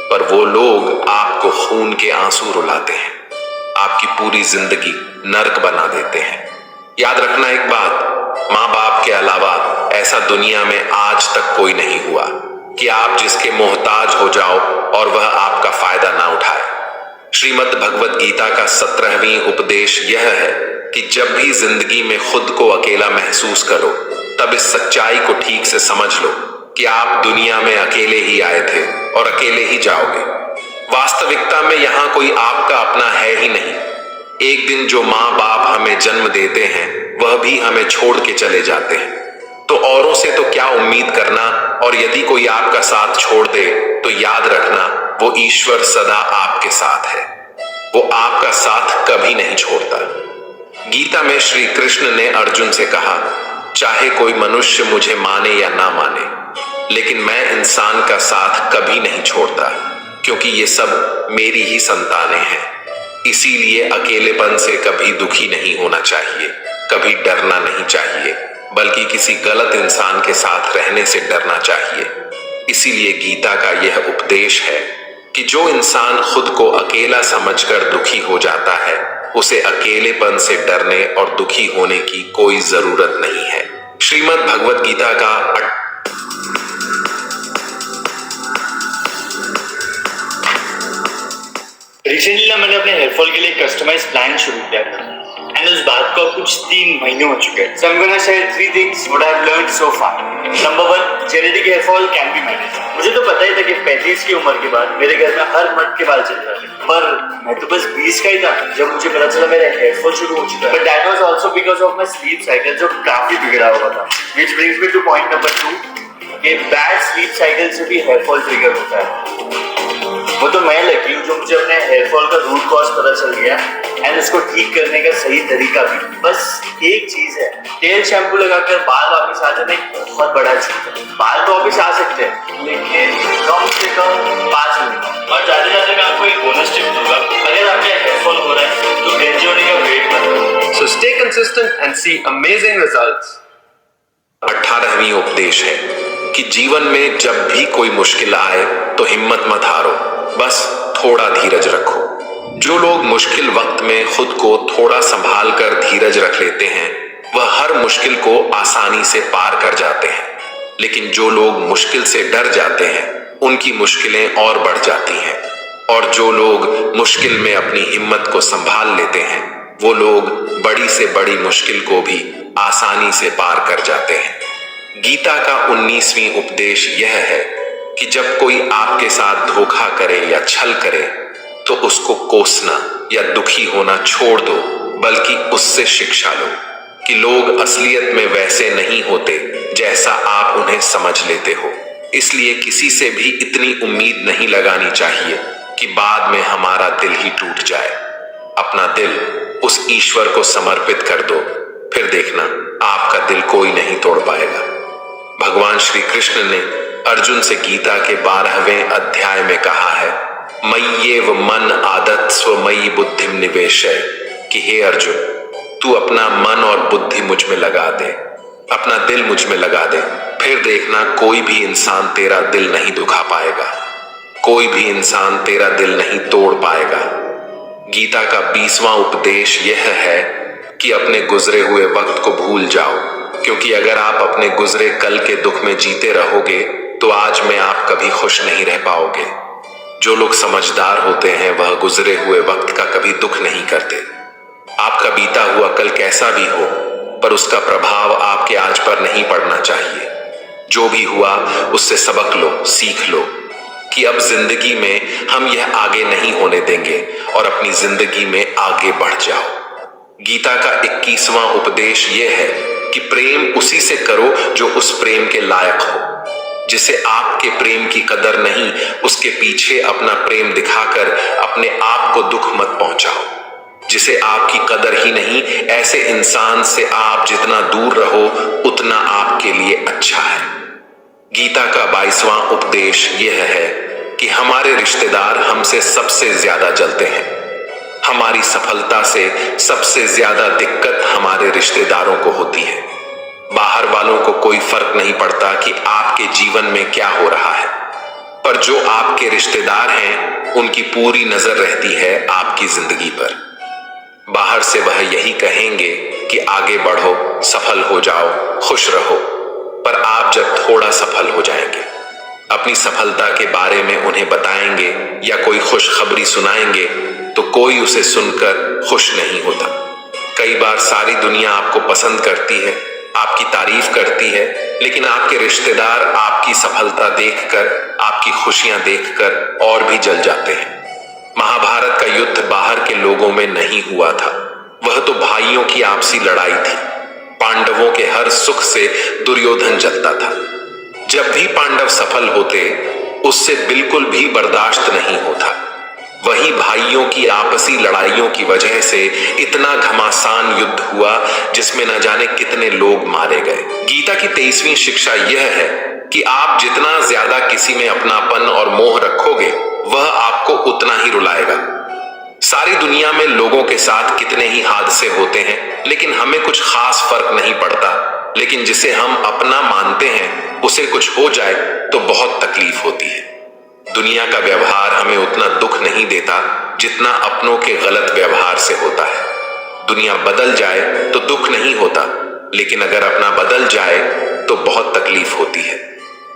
पर वो लोग आपको खून के आंसू रुलाते हैं, आपकी पूरी जिंदगी नर्क बना देते हैं। याद रखना एक बात, माँ बाप के अलावा ऐसा दुनिया में आज तक कोई नहीं हुआ कि आप जिसके मोहताज हो जाओ और वह आपका फायदा ना उठाए। श्रीमद् भगवत गीता का 17वीं उपदेश यह है कि जब भी जिंदगी में खुद को अकेला महसूस करो, तब इस सच्चाई को ठीक से समझ लो कि आप दुनिया में अकेले ही आए थे और अकेले ही जाओगे। वास्तविकता में यहां कोई आपका अपना है ही नहीं। एक दिन जो माँ बाप हमें जन्म देते हैं वह भी हमें छोड़ के चले जाते हैं, तो औरों से तो क्या उम्मीद करना। और यदि कोई आपका साथ छोड़ दे तो याद रखना, वो ईश्वर सदा आपके साथ है। वो आपका साथ कभी नहीं छोड़ता। गीता में श्री कृष्ण ने अर्जुन से कहा, चाहे कोई मनुष्य मुझे माने या ना माने, लेकिन मैं इंसान का साथ कभी नहीं छोड़ता, क्योंकि ये सब मेरी ही संतानें हैं। इसीलिए अकेलेपन से कभी दुखी नहीं होना चाहिए, कभी डरना नहीं चाहिए, बल्कि किसी गलत इंसान के साथ रहने से डरना चाहिए। इसीलिए गीता का यह उपदेश है कि जो इंसान खुद को अकेला समझकर दुखी हो जाता है, उसे अकेलेपन से डरने और दुखी होने की कोई जरूरत नहीं है। श्रीमद् भगवत गीता का रिसेंटली ना मैंने अपने हेयरफॉल के लिए कस्टमाइज प्लान शुरू किया था एंड उस बात को कुछ 3 महीने हो चुके हैं। So I'm gonna share 3 things what I've learned so far. Number 1, genetic hair fall can be managed. मुझे तो पता ही था कि 35 की उम्र के बाद मेरे घर में हर मर्द के बाल चल जाते, पर मैं तो बस 20 का ही था जब मुझे पता चला मेरा हेयर फॉल शुरू हो चुका है। But that was also because of my sleep cycle जो काफी बिगड़ा हुआ था। Which brings me to point number 2 कि बैड स्लीप साइकिल से भी हेयर फॉल ट्रिगर होता है। वो तो मैं लकी हूँ जो मुझे अपने हेयर फॉल का रूट कॉज पता चल गया एंड उसको ठीक करने का सही तरीका भी। बस एक चीज है, तेल शैम्पू लगाकर बाल वापस आ जाना एक बहुत बड़ा चीज है। बाल तो वापस आ सकते हैं, लेकिन कम से कम 5 मिनट। और जाते जाते मैं आपको एक बोनस टिप दूंगा, अगर आपका हेयर फॉल हो रहा है तो गंजे होने का वेट मत करो। So stay consistent and see amazing results. 18वीं उपदेश है कि जीवन में जब भी कोई मुश्किल आए तो हिम्मत मत हारो, बस थोड़ा धीरज रखो। जो लोग मुश्किल वक्त में खुद को थोड़ा संभाल कर धीरज रख लेते हैं, वह हर मुश्किल को आसानी से पार कर जाते हैं। लेकिन जो लोग मुश्किल से डर जाते हैं, उनकी मुश्किलें और बढ़ जाती हैं। और जो लोग मुश्किल में अपनी हिम्मत को संभाल लेते हैं, वो लोग बड़ी से बड़ी मुश्किल को भी आसानी से पार कर जाते हैं। गीता का 19वीं उपदेश यह है कि जब कोई आपके साथ धोखा करे या छल करे, तो उसको कोसना या दुखी होना छोड़ दो, बल्कि उससे शिक्षा लो कि लोग असलियत में वैसे नहीं होते जैसा आप उन्हें समझ लेते हो। इसलिए किसी से भी इतनी उम्मीद नहीं लगानी चाहिए कि बाद में हमारा दिल ही टूट जाए। अपना दिल उस ईश्वर को समर्पित कर दो, फिर देखना आपका दिल कोई नहीं तोड़ पाएगा। भगवान श्री कृष्ण ने अर्जुन से गीता के 12वें अध्याय में कहा है, मय्येव मन आदत स्वमयि बुद्धिम निवेशय, कि हे अर्जुन, तू अपना मन और बुद्धि मुझ में लगा दे, अपना दिल मुझ में लगा दे, फिर देखना कोई भी इंसान तेरा दिल नहीं दुखा पाएगा, कोई भी इंसान तेरा दिल नहीं तोड़ पाएगा। गीता का 20वां उपदेश यह है कि अपने गुजरे हुए वक्त को भूल जाओ, क्योंकि अगर आप अपने गुजरे कल के दुख में जीते रहोगे तो आज में आप कभी खुश नहीं रह पाओगे। जो लोग समझदार होते हैं वह गुजरे हुए वक्त का कभी दुख नहीं करते। आपका बीता हुआ कल कैसा भी हो, पर उसका प्रभाव आपके आज पर नहीं पड़ना चाहिए। जो भी हुआ उससे सबक लो, सीख लो कि अब जिंदगी में हम यह आगे नहीं होने देंगे और अपनी जिंदगी में आगे बढ़ जाओ। गीता का 21वां उपदेश यह है कि प्रेम उसी से करो जो उस प्रेम के लायक हो। जिसे आपके प्रेम की कदर नहीं, उसके पीछे अपना प्रेम दिखाकर अपने आप को दुख मत पहुंचाओ। जिसे आपकी कदर ही नहीं, ऐसे इंसान से आप जितना दूर रहो उतना आपके लिए अच्छा है। गीता का 22वां उपदेश यह है कि हमारे रिश्तेदार हमसे सबसे ज्यादा जलते हैं। हमारी सफलता से सबसे ज्यादा दिक्कत हमारे रिश्तेदारों को होती है। बाहर वालों को कोई फर्क नहीं पड़ता कि आपके जीवन में क्या हो रहा है, पर जो आपके रिश्तेदार हैं उनकी पूरी नजर रहती है आपकी जिंदगी पर। बाहर से वह यही कहेंगे कि आगे बढ़ो, सफल हो जाओ, खुश रहो, पर आप जब थोड़ा सफल हो जाएंगे, अपनी सफलता के बारे में उन्हें बताएंगे या कोई खुशखबरी सुनाएंगे तो कोई उसे सुनकर खुश नहीं होता। कई बार सारी दुनिया आपको पसंद करती है, आपकी तारीफ करती है, लेकिन आपके रिश्तेदार आपकी सफलता देखकर, आपकी खुशियां देखकर और भी जल जाते हैं। महाभारत का युद्ध बाहर के लोगों में नहीं हुआ था, वह तो भाइयों की आपसी लड़ाई थी। पांडवों के हर सुख से दुर्योधन जलता था। जब भी पांडव सफल होते उससे बिल्कुल भी बर्दाश्त नहीं होता। वही भाइयों की आपसी लड़ाइयों की वजह से इतना घमासान युद्ध हुआ जिसमें न जाने कितने लोग मारे गए। गीता की 23वीं शिक्षा यह है कि आप जितना ज्यादा किसी में अपनापन और मोह रखोगे वह आपको उतना ही रुलाएगा। सारी दुनिया में लोगों के साथ कितने ही हादसे होते हैं, लेकिन हमें कुछ खास फर्क नहीं पड़ता। लेकिन जिसे हम अपना मानते हैं उसे कुछ हो जाए तो बहुत तकलीफ होती है। दुनिया का व्यवहार हमें उतना दुख नहीं देता जितना अपनों के गलत व्यवहार से होता है। दुनिया बदल जाए तो दुख नहीं होता, लेकिन अगर अपना बदल जाए तो बहुत तकलीफ होती है।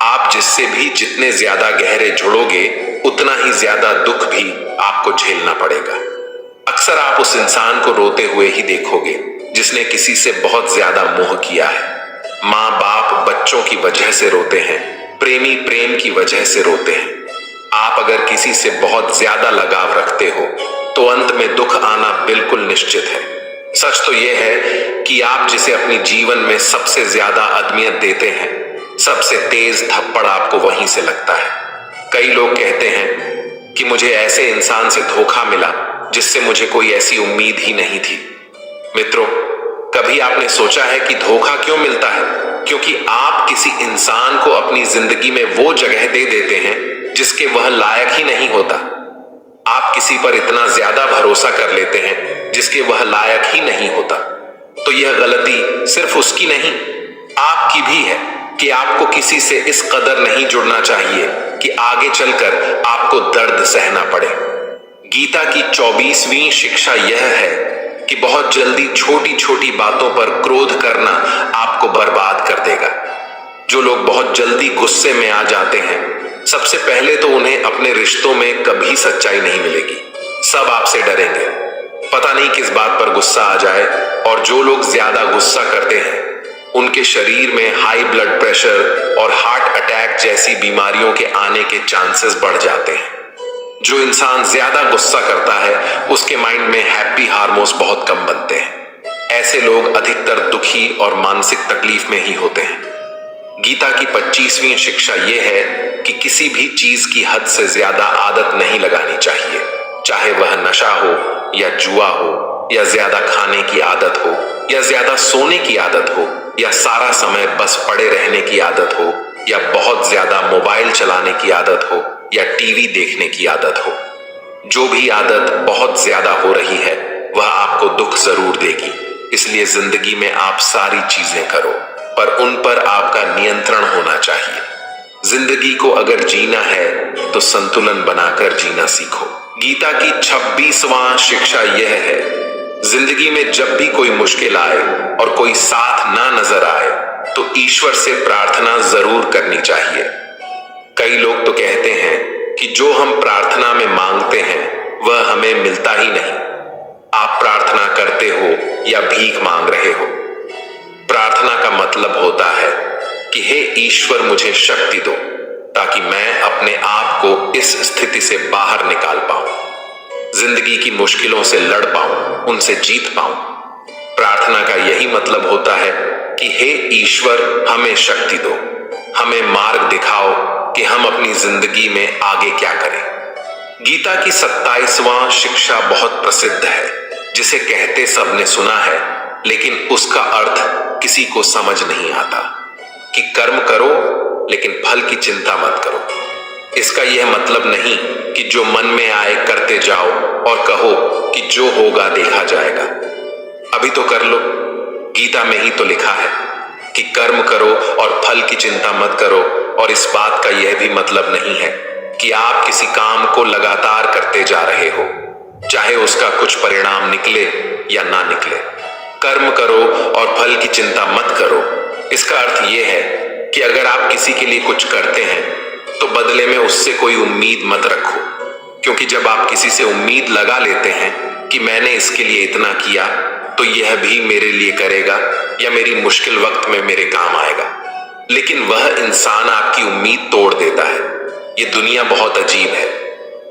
आप जिससे भी जितने ज्यादा गहरे जुड़ोगे उतना ही ज्यादा दुख भी आपको झेलना पड़ेगा। अक्सर आप उस इंसान को रोते हुए ही देखोगे जिसने किसी से बहुत ज्यादा मोह किया है। माँ बाप बच्चों की वजह से रोते हैं, प्रेमी प्रेम की वजह से रोते हैं। आप अगर किसी से बहुत ज्यादा लगाव रखते हो तो अंत में दुख आना बिल्कुल निश्चित है। सच तो यह है कि आप जिसे अपनी जीवन में सबसे ज्यादा अहमियत देते हैं, सबसे तेज थप्पड़ आपको वहीं से लगता है। कई लोग कहते हैं कि मुझे ऐसे इंसान से धोखा मिला जिससे मुझे कोई ऐसी उम्मीद ही नहीं थी। मित्रों, कभी आपने सोचा है कि धोखा क्यों मिलता है? क्योंकि आप किसी इंसान को अपनी जिंदगी में वो जगह दे देते हैं जिसके वह लायक ही नहीं होता। आप किसी पर इतना ज्यादा भरोसा कर लेते हैं जिसके वह लायक ही नहीं होता। तो यह गलती सिर्फ उसकी नहीं, आपकी भी है कि आपको किसी से इस कदर नहीं जुड़ना चाहिए कि आगे चलकर आपको दर्द सहना पड़े। गीता की 24वीं शिक्षा यह है कि बहुत जल्दी छोटी छोटी बातों पर क्रोध करना आपको बर्बाद कर देगा। जो लोग बहुत जल्दी गुस्से में आ जाते हैं, सबसे पहले तो उन्हें अपने रिश्तों में कभी सच्चाई नहीं मिलेगी। सब आपसे डरेंगे, पता नहीं किस बात पर गुस्सा आ जाए। और जो लोग ज्यादा गुस्सा करते हैं उनके शरीर में हाई ब्लड प्रेशर और हार्ट अटैक जैसी बीमारियों के आने के चांसेस बढ़ जाते हैं। जो इंसान ज्यादा गुस्सा करता है उसके माइंड में हैप्पी हार्मोन्स बहुत कम बनते हैं। ऐसे लोग अधिकतर दुखी और मानसिक तकलीफ में ही होते हैं। गीता की 25वीं शिक्षा यह है कि किसी भी चीज की हद से ज्यादा आदत नहीं लगानी चाहिए, चाहे वह नशा हो या जुआ हो या ज्यादा खाने की आदत हो या ज्यादा सोने की आदत हो या सारा समय बस पड़े रहने की आदत हो या बहुत ज्यादा मोबाइल चलाने की आदत हो या टीवी देखने की आदत हो। जो भी आदत बहुत ज्यादा हो रही है वह आपको दुख जरूर देगी। इसलिए जिंदगी में आप सारी चीजें करो, पर उन पर आपका नियंत्रण होना चाहिए। जिंदगी को अगर जीना है तो संतुलन बनाकर जीना सीखो। गीता की 26वां शिक्षा यह है, जिंदगी में जब भी कोई मुश्किल आए और कोई साथ ना नजर आए तो ईश्वर से प्रार्थना जरूर करनी चाहिए। कई लोग तो कहते हैं कि जो हम प्रार्थना में मांगते हैं वह हमें मिलता ही नहीं। आप प्रार्थना करते हो या भीख मांग रहे हो। प्रार्थना का मतलब होता है कि हे ईश्वर मुझे शक्ति दो ताकि मैं अपने आप को इस स्थिति से बाहर निकाल पाऊं, जिंदगी की मुश्किलों से लड़ पाऊं, उनसे जीत पाऊं। प्रार्थना का यही मतलब होता है कि हे ईश्वर हमें शक्ति दो, हमें मार्ग दिखाओ कि हम अपनी जिंदगी में आगे क्या करें। गीता की 27वां शिक्षा बहुत प्रसिद्ध है, जिसे कहते सबने सुना है, लेकिन उसका अर्थ किसी को समझ नहीं आता कि कर्म करो लेकिन फल की चिंता मत करो। इसका यह मतलब नहीं कि जो मन में आए करते जाओ और कहो कि जो होगा देखा जाएगा। अभी तो कर लो। गीता में ही तो लिखा है कि कर्म करो और फल की चिंता मत करो। और इस बात का यह भी मतलब नहीं है कि आप किसी काम को लगातार करते जा रहे हो, चाहे उसका कुछ परिणाम निकले या ना निकले। कर्म करो और फल की चिंता मत करो, इसका अर्थ यह है कि अगर आप किसी के लिए कुछ करते हैं तो बदले में उससे कोई उम्मीद मत रखो, क्योंकि जब आप किसी से उम्मीद लगा लेते हैं कि मैंने इसके लिए इतना किया तो यह भी मेरे लिए करेगा या मेरी मुश्किल वक्त में मेरे काम आएगा, लेकिन वह इंसान आपकी उम्मीद तोड़ देता है। ये दुनिया बहुत अजीब है।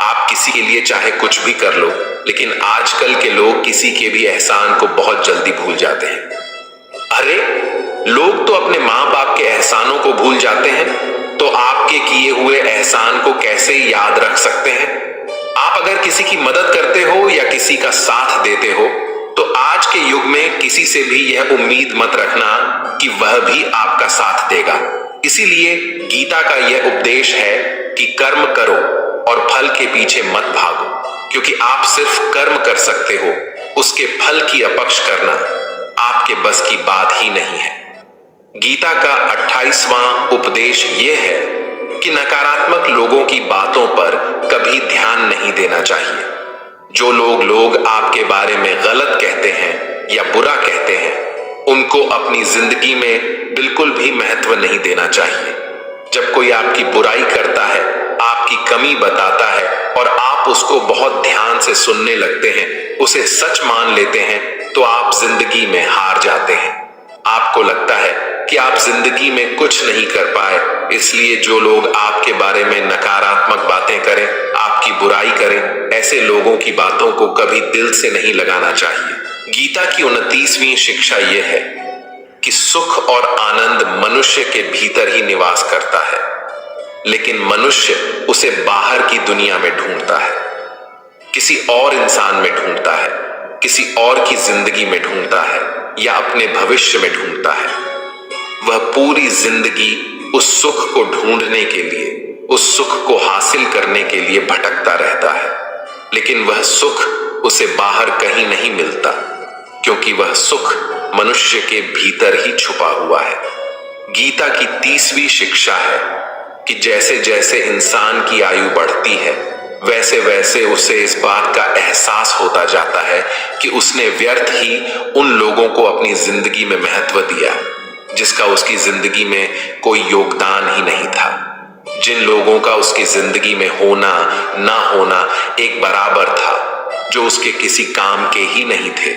आप किसी के लिए चाहे कुछ भी कर लो, लेकिन आजकल के लोग किसी के भी एहसान को बहुत जल्दी भूल जाते हैं। अरे, लोग तो अपने माँ बाप के एहसानों को भूल जाते हैं, तो आपके किए हुए एहसान को कैसे याद रख सकते हैं? आप अगर किसी की मदद करते हो या किसी का साथ देते हो, तो आज के युग में किसी से भी यह उम्मीद मत रखना कि वह भी आपका साथ देगा। इसीलिए गीता का यह उपदेश है कि कर्म करो और फल के पीछे मत भागो, क्योंकि आप सिर्फ कर्म कर सकते हो, उसके फल की अपेक्षा करना आपके बस की बात ही नहीं है। गीता का 28वां उपदेश यह है कि नकारात्मक लोगों की बातों पर कभी ध्यान नहीं देना चाहिए। जो लोग आपके बारे में गलत कहते हैं या बुरा कहते हैं, उनको अपनी जिंदगी में बिल्कुल भी महत्व नहीं देना चाहिए। जब कोई आपकी बुराई करता है, आपकी कमी बताता है और आप उसको बहुत ध्यान से सुनने लगते हैं, उसे सच मान लेते हैं, तो आप जिंदगी में हार जाते हैं। आपको लगता है कि आप जिंदगी में कुछ नहीं कर पाए, इसलिए जो लोग आपके बारे में नकारात्मक बातें करें, आपकी बुराई करें, ऐसे लोगों की बातों को कभी दिल से नहीं लगाना चाहिए। गीता की 29वीं शिक्षा यह है कि सुख और आनंद मनुष्य के भीतर ही निवास करता है, लेकिन मनुष्य उसे बाहर की दुनिया में ढूंढता है, किसी और इंसान में ढूंढता है, किसी और की जिंदगी में ढूंढता है या अपने भविष्य में ढूंढता है। वह पूरी जिंदगी उस सुख को ढूंढने के लिए, उस सुख को हासिल करने के लिए भटकता रहता है, लेकिन वह सुख उसे बाहर कहीं नहीं मिलता, क्योंकि वह सुख मनुष्य के भीतर ही छुपा हुआ है। गीता की 30वीं शिक्षा है कि जैसे जैसे इंसान की आयु बढ़ती है, वैसे वैसे उसे इस बात का एहसास होता जाता है कि उसने व्यर्थ ही उन लोगों को अपनी जिंदगी में महत्व दिया जिसका उसकी जिंदगी में कोई योगदान ही नहीं था, जिन लोगों का उसकी जिंदगी में होना ना होना एक बराबर था, जो उसके किसी काम के ही नहीं थे।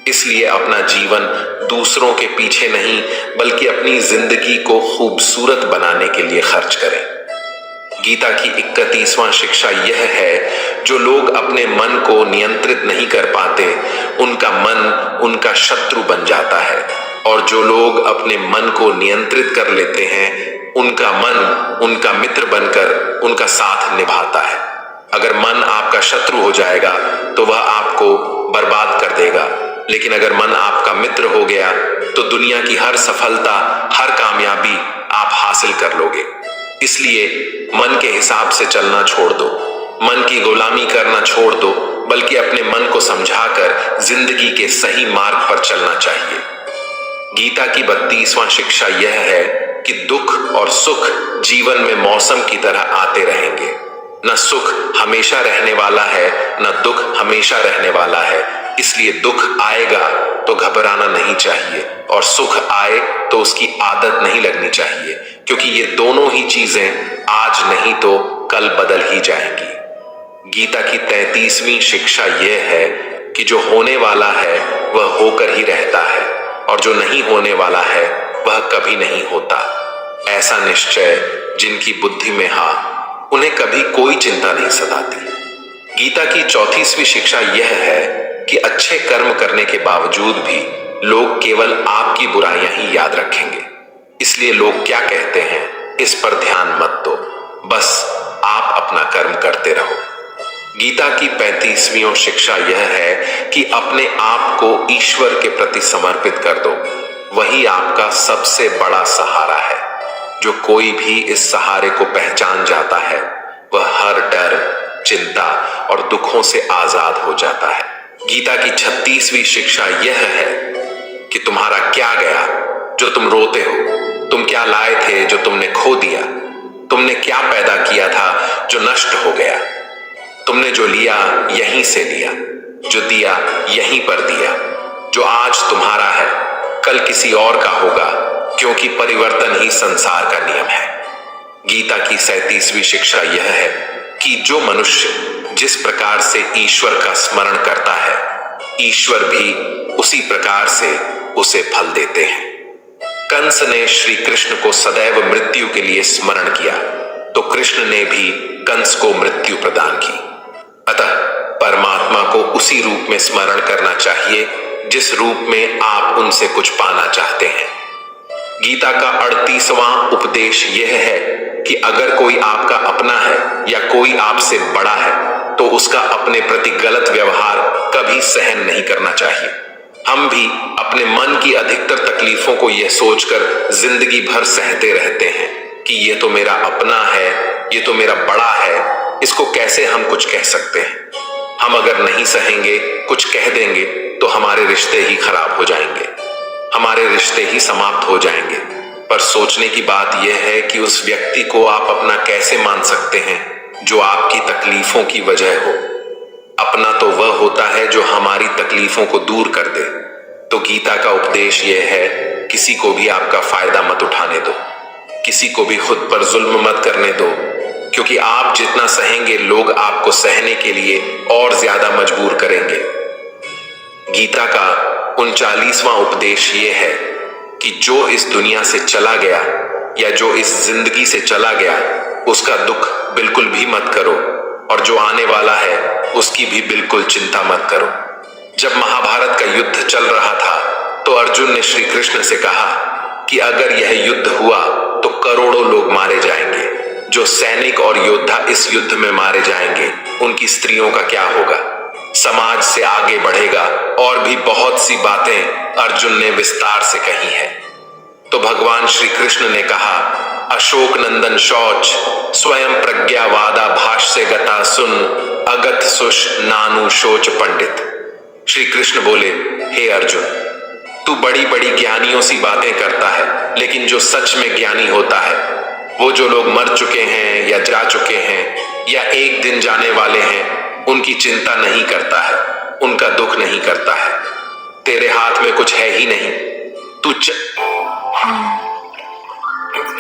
इसलिए अपना जीवन दूसरों के पीछे नहीं, बल्कि अपनी जिंदगी को खूबसूरत बनाने के लिए खर्च करें। गीता की 31वां शिक्षा यह है, जो लोग अपने मन को नियंत्रित नहीं कर पाते, उनका मन उनका शत्रु बन जाता है, और जो लोग अपने मन को नियंत्रित कर लेते हैं, उनका मन उनका मित्र बनकर उनका साथ निभाता है। अगर मन आपका शत्रु हो जाएगा तो वह आपको बर्बाद कर देगा, लेकिन अगर मन आपका मित्र हो गया तो दुनिया की हर सफलता, हर कामयाबी आप हासिल कर लोगे। इसलिए मन के हिसाब से चलना छोड़ दो, मन की गुलामी करना छोड़ दो, बल्कि अपने मन को समझाकर जिंदगी के सही मार्ग पर चलना चाहिए। गीता की 32वां शिक्षा यह है कि दुख और सुख जीवन में मौसम की तरह आते रहेंगे। न सुख हमेशा रहने वाला है, न दुख हमेशा रहने वाला है। इसलिए दुख आएगा तो घबराना नहीं चाहिए, और सुख आए तो उसकी आदत नहीं लगनी चाहिए, क्योंकि ये दोनों ही चीजें आज नहीं तो कल बदल ही जाएंगी। गीता की 33वीं शिक्षा यह है कि जो होने वाला है वह होकर ही रहता है, और जो नहीं होने वाला है वह कभी नहीं होता। ऐसा निश्चय जिनकी बुद्धि में हा, उन्हें कभी कोई चिंता नहीं सताती। गीता की 34वीं शिक्षा यह है कि अच्छे कर्म करने के बावजूद भी लोग केवल आपकी बुराइयां ही याद रखेंगे। इसलिए लोग क्या कहते हैं इस पर ध्यान मत दो, बस आप अपना कर्म करते रहो। गीता की 35वीं शिक्षा यह है कि अपने आप को ईश्वर के प्रति समर्पित कर दो, वही आपका सबसे बड़ा सहारा है। जो कोई भी इस सहारे को पहचान जाता है, वह हर डर, चिंता और दुखों से आजाद हो जाता है। गीता की 36वीं शिक्षा यह है कि तुम्हारा क्या गया जो तुम रोते हो, तुम क्या लाए थे जो तुमने खो दिया, तुमने क्या पैदा किया था जो नष्ट हो गया, तुमने जो लिया यहीं से लिया, जो दिया यहीं पर दिया। जो आज तुम्हारा है कल किसी और का होगा, क्योंकि परिवर्तन ही संसार का नियम है। गीता की 37वीं शिक्षा यह है कि जो मनुष्य जिस प्रकार से ईश्वर का स्मरण करता है, ईश्वर भी उसी प्रकार से उसे फल देते हैं। कंस ने श्री कृष्ण को सदैव मृत्यु के लिए स्मरण किया, तो कृष्ण ने भी कंस को मृत्यु प्रदान की। अतः परमात्मा को उसी रूप में स्मरण करना चाहिए जिस रूप में आप उनसे कुछ पाना चाहते हैं। गीता का 38वां उपदेश यह है कि अगर कोई आपका अपना है या कोई आपसे बड़ा है तो उसका अपने प्रति गलत व्यवहार कभी सहन नहीं करना चाहिए। हम भी अपने मन की अधिकतर तकलीफों को यह सोचकर जिंदगी भर सहते रहते हैं कि ये तो मेरा अपना है, ये तो मेरा बड़ा है, इसको कैसे हम कुछ कह सकते हैं। हम अगर नहीं सहेंगे, कुछ कह देंगे तो हमारे रिश्ते ही खराब हो जाएंगे, हमारे रिश्ते ही समाप्त हो जाएंगे। पर सोचने की बात यह है कि उस व्यक्ति को आप अपना कैसे मान सकते हैं जो आपकी तकलीफों की वजह हो। अपना तो वह होता है जो हमारी तकलीफों को दूर कर दे। तो गीता का उपदेश यह है, किसी को भी आपका फायदा मत उठाने दो, किसी को भी खुद पर जुल्म मत करने दो, क्योंकि आप जितना सहेंगे लोग आपको सहने के लिए और ज्यादा मजबूर करेंगे। गीता का 39वां उपदेश यह है कि जो इस दुनिया से चला गया या जो इस जिंदगी से चला गया उसका दुख बिल्कुल भी मत करो, और जो आने वाला है उसकी भी बिल्कुल चिंता मत करो। जब महाभारत का युद्ध चल रहा था तो अर्जुन ने श्री कृष्ण से कहा कि अगर यह युद्ध हुआ तो करोड़ों लोग मारे जाएंगे। जो सैनिक और योद्धा इस युद्ध में मारे जाएंगे उनकी स्त्रियों का क्या होगा, समाज से आगे बढ़ेगा, और भी बहुत सी बातें अर्जुन ने विस्तार से कही है। तो भगवान श्री कृष्ण ने कहा, अशोक नंदन शौच स्वयं प्रज्ञावादा भाष्य गता सुन अगत सुष नानु शोच पंडित। श्री कृष्ण बोले, हे अर्जुन, तू बड़ी बड़ी ज्ञानियों सी बातें करता है, लेकिन जो सच में ज्ञानी होता है, वो जो लोग मर चुके हैं या जा चुके हैं या एक दिन जाने वाले हैं, उनकी चिंता नहीं करता है, उनका दुख नहीं करता है। तेरे हाथ में कुछ है ही नहीं, तू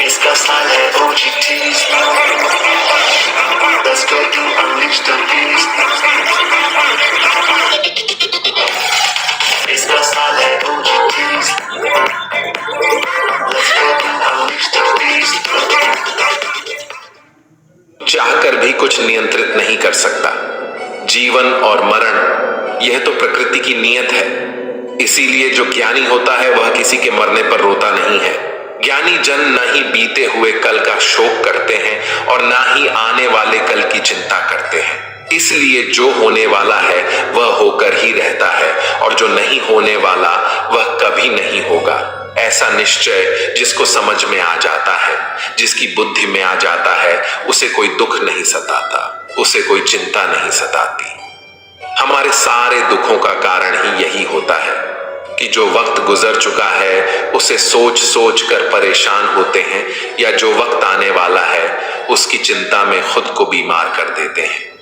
इसका साल है OGTs, let's go to unleash the beast। इसका साल है OGTs, let's go to unleash the beast। चाहकर भी कुछ नियंत्रित नहीं कर सकता। जीवन और मरण यह तो प्रकृति की नियत है। इसीलिए जो ज्ञानी होता है वह किसी के मरने पर रोता नहीं है। ज्ञानी जन न ही बीते हुए कल का शोक करते हैं और न ही आने वाले कल की चिंता करते हैं। इसलिए जो होने वाला है वह होकर ही रहता है, और जो नहीं होने वाला वह कभी नहीं होगा। ऐसा निश्चय जिसको समझ में आ जाता है, जिसकी बुद्धि में आ जाता है, उसे कोई दुख नहीं सताता, उसे कोई चिंता नहीं सताती। हमारे सारे दुखों का कारण ही यही होता है कि जो वक्त गुजर चुका है उसे सोच सोच कर परेशान होते हैं, या जो वक्त आने वाला है उसकी चिंता में खुद को बीमार कर देते हैं।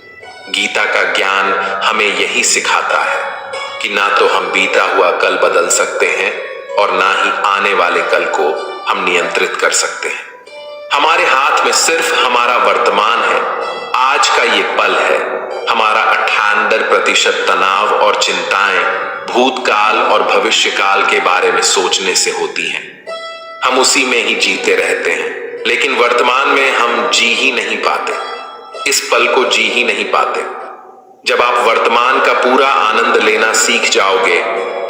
गीता का ज्ञान हमें यही सिखाता है कि ना तो हम बीता हुआ कल बदल सकते हैं और ना ही आने वाले कल को हम नियंत्रित कर सकते हैं। हमारे हाथ में सिर्फ हमारा वर्तमान है, आज का ये पल है। हमारा 98% तनाव और चिंताएं भूतकाल और भविष्यकाल के बारे में सोचने से होती हैं। हम उसी में ही जीते रहते हैं, लेकिन वर्तमान में हम जी ही नहीं पाते, इस पल को जी ही नहीं पाते। जब आप वर्तमान का पूरा आनंद लेना सीख जाओगे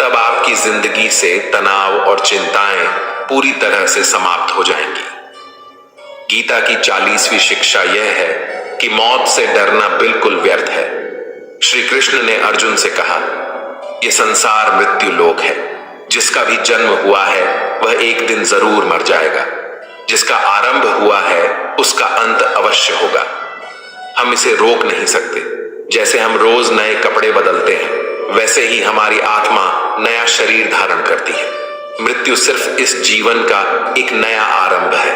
तब आपकी जिंदगी से तनाव और चिंताएं पूरी तरह से समाप्त हो जाएंगी। गीता की 40वीं शिक्षा यह है कि मौत से डरना बिल्कुल व्यर्थ है। श्री कृष्ण ने अर्जुन से कहा, यह संसार मृत्यु लोक है। जिसका भी जन्म हुआ है वह एक दिन जरूर मर जाएगा। जिसका आरंभ हुआ है उसका अंत अवश्य होगा। हम इसे रोक नहीं सकते। जैसे हम रोज नए कपड़े बदलते हैं वैसे ही हमारी आत्मा नया शरीर धारण करती है। मृत्यु सिर्फ इस जीवन का एक नया आरंभ है,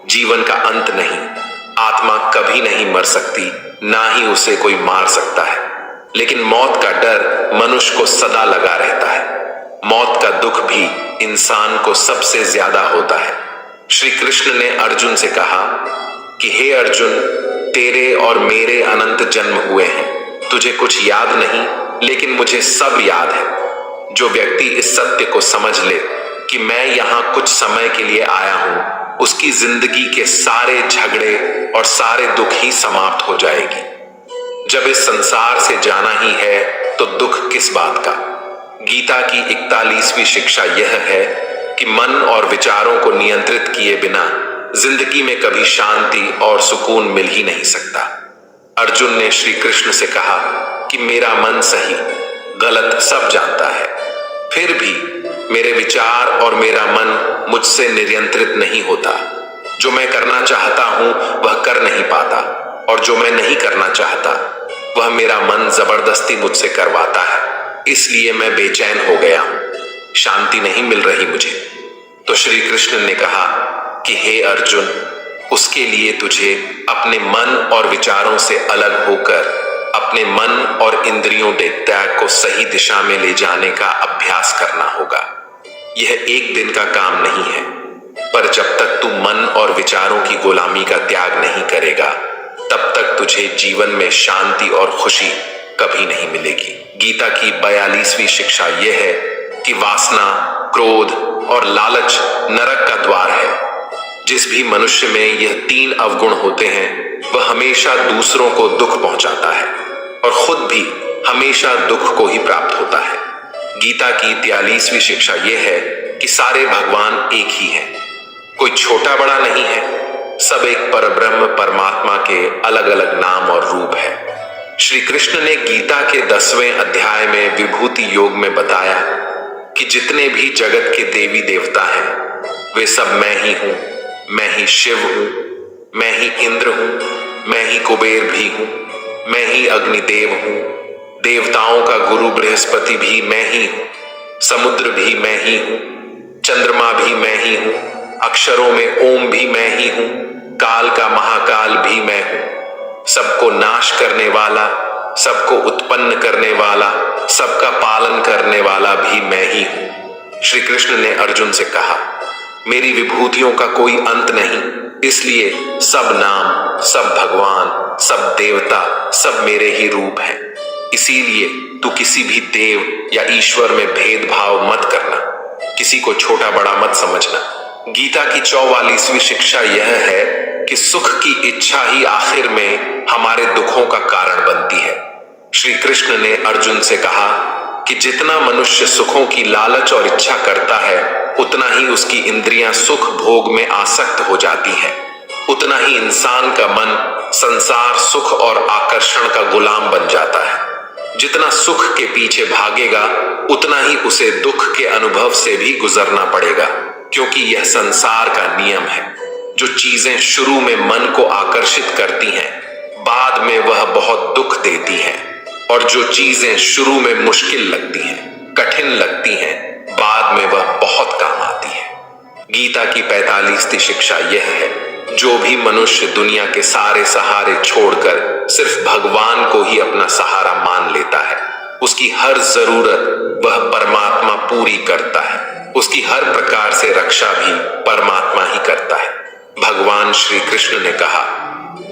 जीवन का अंत नहीं। आत्मा कभी नहीं मर सकती, ना ही उसे कोई मार सकता है। लेकिन मौत का डर मनुष्य को सदा लगा रहता है। मौत का दुख भी इंसान को सबसे ज्यादा होता है। श्री कृष्ण ने अर्जुन से कहा, कि हे अर्जुन, तेरे और मेरे अनंत जन्म हुए हैं, तुझे कुछ याद नहीं, लेकिन मुझे सब याद है। जो व्यक्ति इस सत्य को समझ ले कि मैं यहां कुछ समय के लिए आया हूं, उसकी जिंदगी के सारे झगड़े और सारे दुख ही समाप्त हो जाएगी। जब इस संसार से जाना ही है तो दुख किस बात का। गीता की 41वीं शिक्षा यह है कि मन और विचारों को नियंत्रित किए बिना जिंदगी में कभी शांति और सुकून मिल ही नहीं सकता। अर्जुन ने श्री कृष्ण से कहा कि मेरा मन सही गलत सब जानता है, फिर भी मेरे विचार और मेरा मन मुझसे नियंत्रित नहीं होता। जो मैं करना चाहता हूं वह कर नहीं पाता, और जो मैं नहीं करना चाहता वह मेरा मन जबरदस्ती मुझसे करवाता है। इसलिए मैं बेचैन हो गया हूं, शांति नहीं मिल रही मुझे। तो श्री कृष्ण ने कहा कि हे अर्जुन, उसके लिए तुझे अपने मन और विचारों से अलग होकर अपने मन और इंद्रियों के त्याग को सही दिशा में ले जाने का अभ्यास करना होगा। यह एक दिन का काम नहीं है, पर जब तक तू मन और विचारों की गुलामी का त्याग नहीं करेगा, तब तक तुझे जीवन में शांति और खुशी कभी नहीं मिलेगी। गीता की 42वीं शिक्षा यह है कि वासना, क्रोध और लालच नरक का द्वार है। जिस भी मनुष्य में यह 3 अवगुण होते हैं, वह हमेशा दूसरों को दुख पहुंचाता है और खुद भी हमेशा दुख को ही प्राप्त होता है। गीता की 43वीं शिक्षा यह है कि सारे भगवान एक ही हैं, कोई छोटा बड़ा नहीं है, सब एक परब्रह्म परमात्मा के अलग अलग नाम और रूप है। श्री कृष्ण ने गीता के 10वें अध्याय में विभूति योग में बताया कि जितने भी जगत के देवी देवता हैं, वे सब मैं ही हूं, मैं ही शिव हूं, मैं ही इंद्र हूं, मैं ही कुबेर भी हूं, मैं ही अग्निदेव हूं, देवताओं का गुरु बृहस्पति भी मैं ही हूं, समुद्र भी मैं ही हूं, चंद्रमा भी मैं ही हूं, अक्षरों में ओम भी मैं ही हूं, काल का महाकाल भी मैं हूं, सबको नाश करने वाला, सबको उत्पन्न करने वाला, सबका पालन करने वाला भी मैं ही हूं। श्री कृष्ण ने अर्जुन से कहा, मेरी विभूतियों का कोई अंत नहीं, इसलिए सब नाम, सब भगवान, सब देवता, सब मेरे ही रूप हैं। इसीलिए तू किसी भी देव या ईश्वर में भेदभाव मत करना, किसी को छोटा बड़ा मत समझना। गीता की 44वीं शिक्षा यह है कि सुख की इच्छा ही आखिर में हमारे दुखों का कारण बनती है। श्री कृष्ण ने अर्जुन से कहा कि जितना मनुष्य सुखों की लालच और इच्छा करता है, उतना ही उसकी इंद्रियां सुख भोग में आसक्त हो जाती हैं, उतना ही इंसान का मन संसार सुख और आकर्षण का गुलाम बन जाता है। जितना सुख के पीछे भागेगा, उतना ही उसे दुख के अनुभव से भी गुजरना पड़ेगा, क्योंकि यह संसार का नियम है। जो चीजें शुरू में मन को आकर्षित करती हैं, बाद में वह बहुत दुख देती हैं, और जो चीजें शुरू में मुश्किल लगती हैं, कठिन लगती हैं, बाद में वह बहुत काम आती है। गीता की 45वीं शिक्षा यह है, जो भी मनुष्य दुनिया के सारे सहारे छोड़कर सिर्फ भगवान को ही अपना सहारा मान लेता है, उसकी हर जरूरत वह परमात्मा पूरी करता है, उसकी हर प्रकार से रक्षा भी परमात्मा ही करता है। भगवान श्री कृष्ण ने कहा,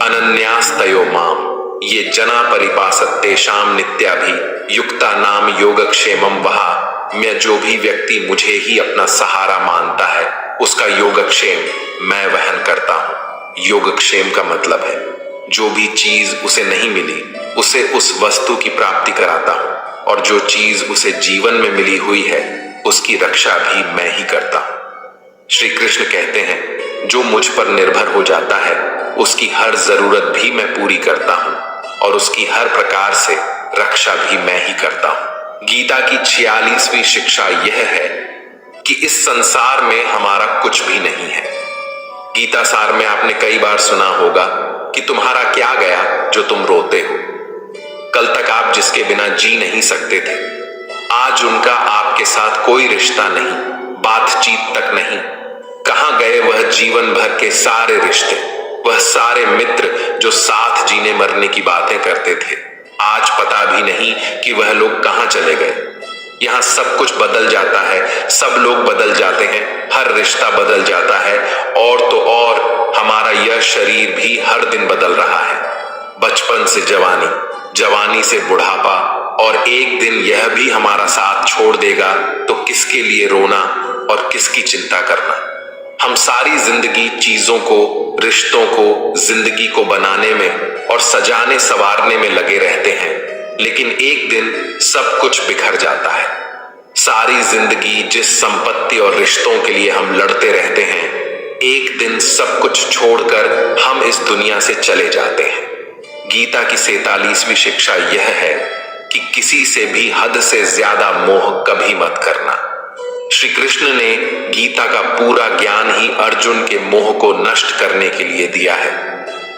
अनन्यास्तयो माम ये जना परिपासत तेषाम नित्याभि युक्ता नाम योगक्षेमम वहा। मैं जो भी व्यक्ति मुझे ही अपना सहारा मानता है, उसका योगक्षेम मैं वहन करता हूं। योगक्षेम का मतलब है जो भी चीज उसे नहीं मिली, उसे उस वस्तु की प्राप्ति कराता हूं, और जो चीज उसे जीवन में मिली हुई है, उसकी रक्षा भी मैं ही करता हूं। श्री कृष्ण कहते हैं, जो मुझ पर निर्भर हो जाता है, उसकी हर जरूरत भी मैं पूरी करता हूं, और उसकी हर प्रकार से रक्षा भी मैं ही करता हूं। गीता की 46वीं शिक्षा यह है कि इस संसार में हमारा कुछ भी नहीं है। गीता सार में आपने कई बार सुना होगा कि तुम्हारा क्या गया जो तुम रोते हो। कल तक आप जिसके बिना जी नहीं सकते थे, आज उनका आपके साथ कोई रिश्ता नहीं, बातचीत तक नहीं। कहां गए वह जीवन भर के सारे रिश्ते, वह सारे मित्र जो साथ जीने मरने की बातें करते थे? आज पता भी नहीं कि वह लोग कहां चले गए। यहाँ सब कुछ बदल जाता है, सब लोग बदल जाते हैं, हर रिश्ता बदल जाता है, और तो और हमारा यह शरीर भी हर दिन बदल रहा है। बचपन से जवानी, जवानी से बुढ़ापा, और एक दिन यह भी हमारा साथ छोड़ देगा, तो किसके लिए रोना और किसकी चिंता करना। हम सारी जिंदगी चीजों को, रिश्तों को, जिंदगी को बनाने में और सजाने संवारने में लगे रहते हैं, लेकिन एक दिन सब कुछ बिखर जाता है। सारी जिंदगी जिस संपत्ति और रिश्तों के लिए हम लड़ते रहते हैं, एक दिन सब कुछ छोड़कर हम इस दुनिया से चले जाते हैं। गीता की 47वीं शिक्षा यह है कि किसी से भी हद से ज्यादा मोह कभी मत करना। श्री कृष्ण ने गीता का पूरा ज्ञान ही अर्जुन के मोह को नष्ट करने के लिए दिया है।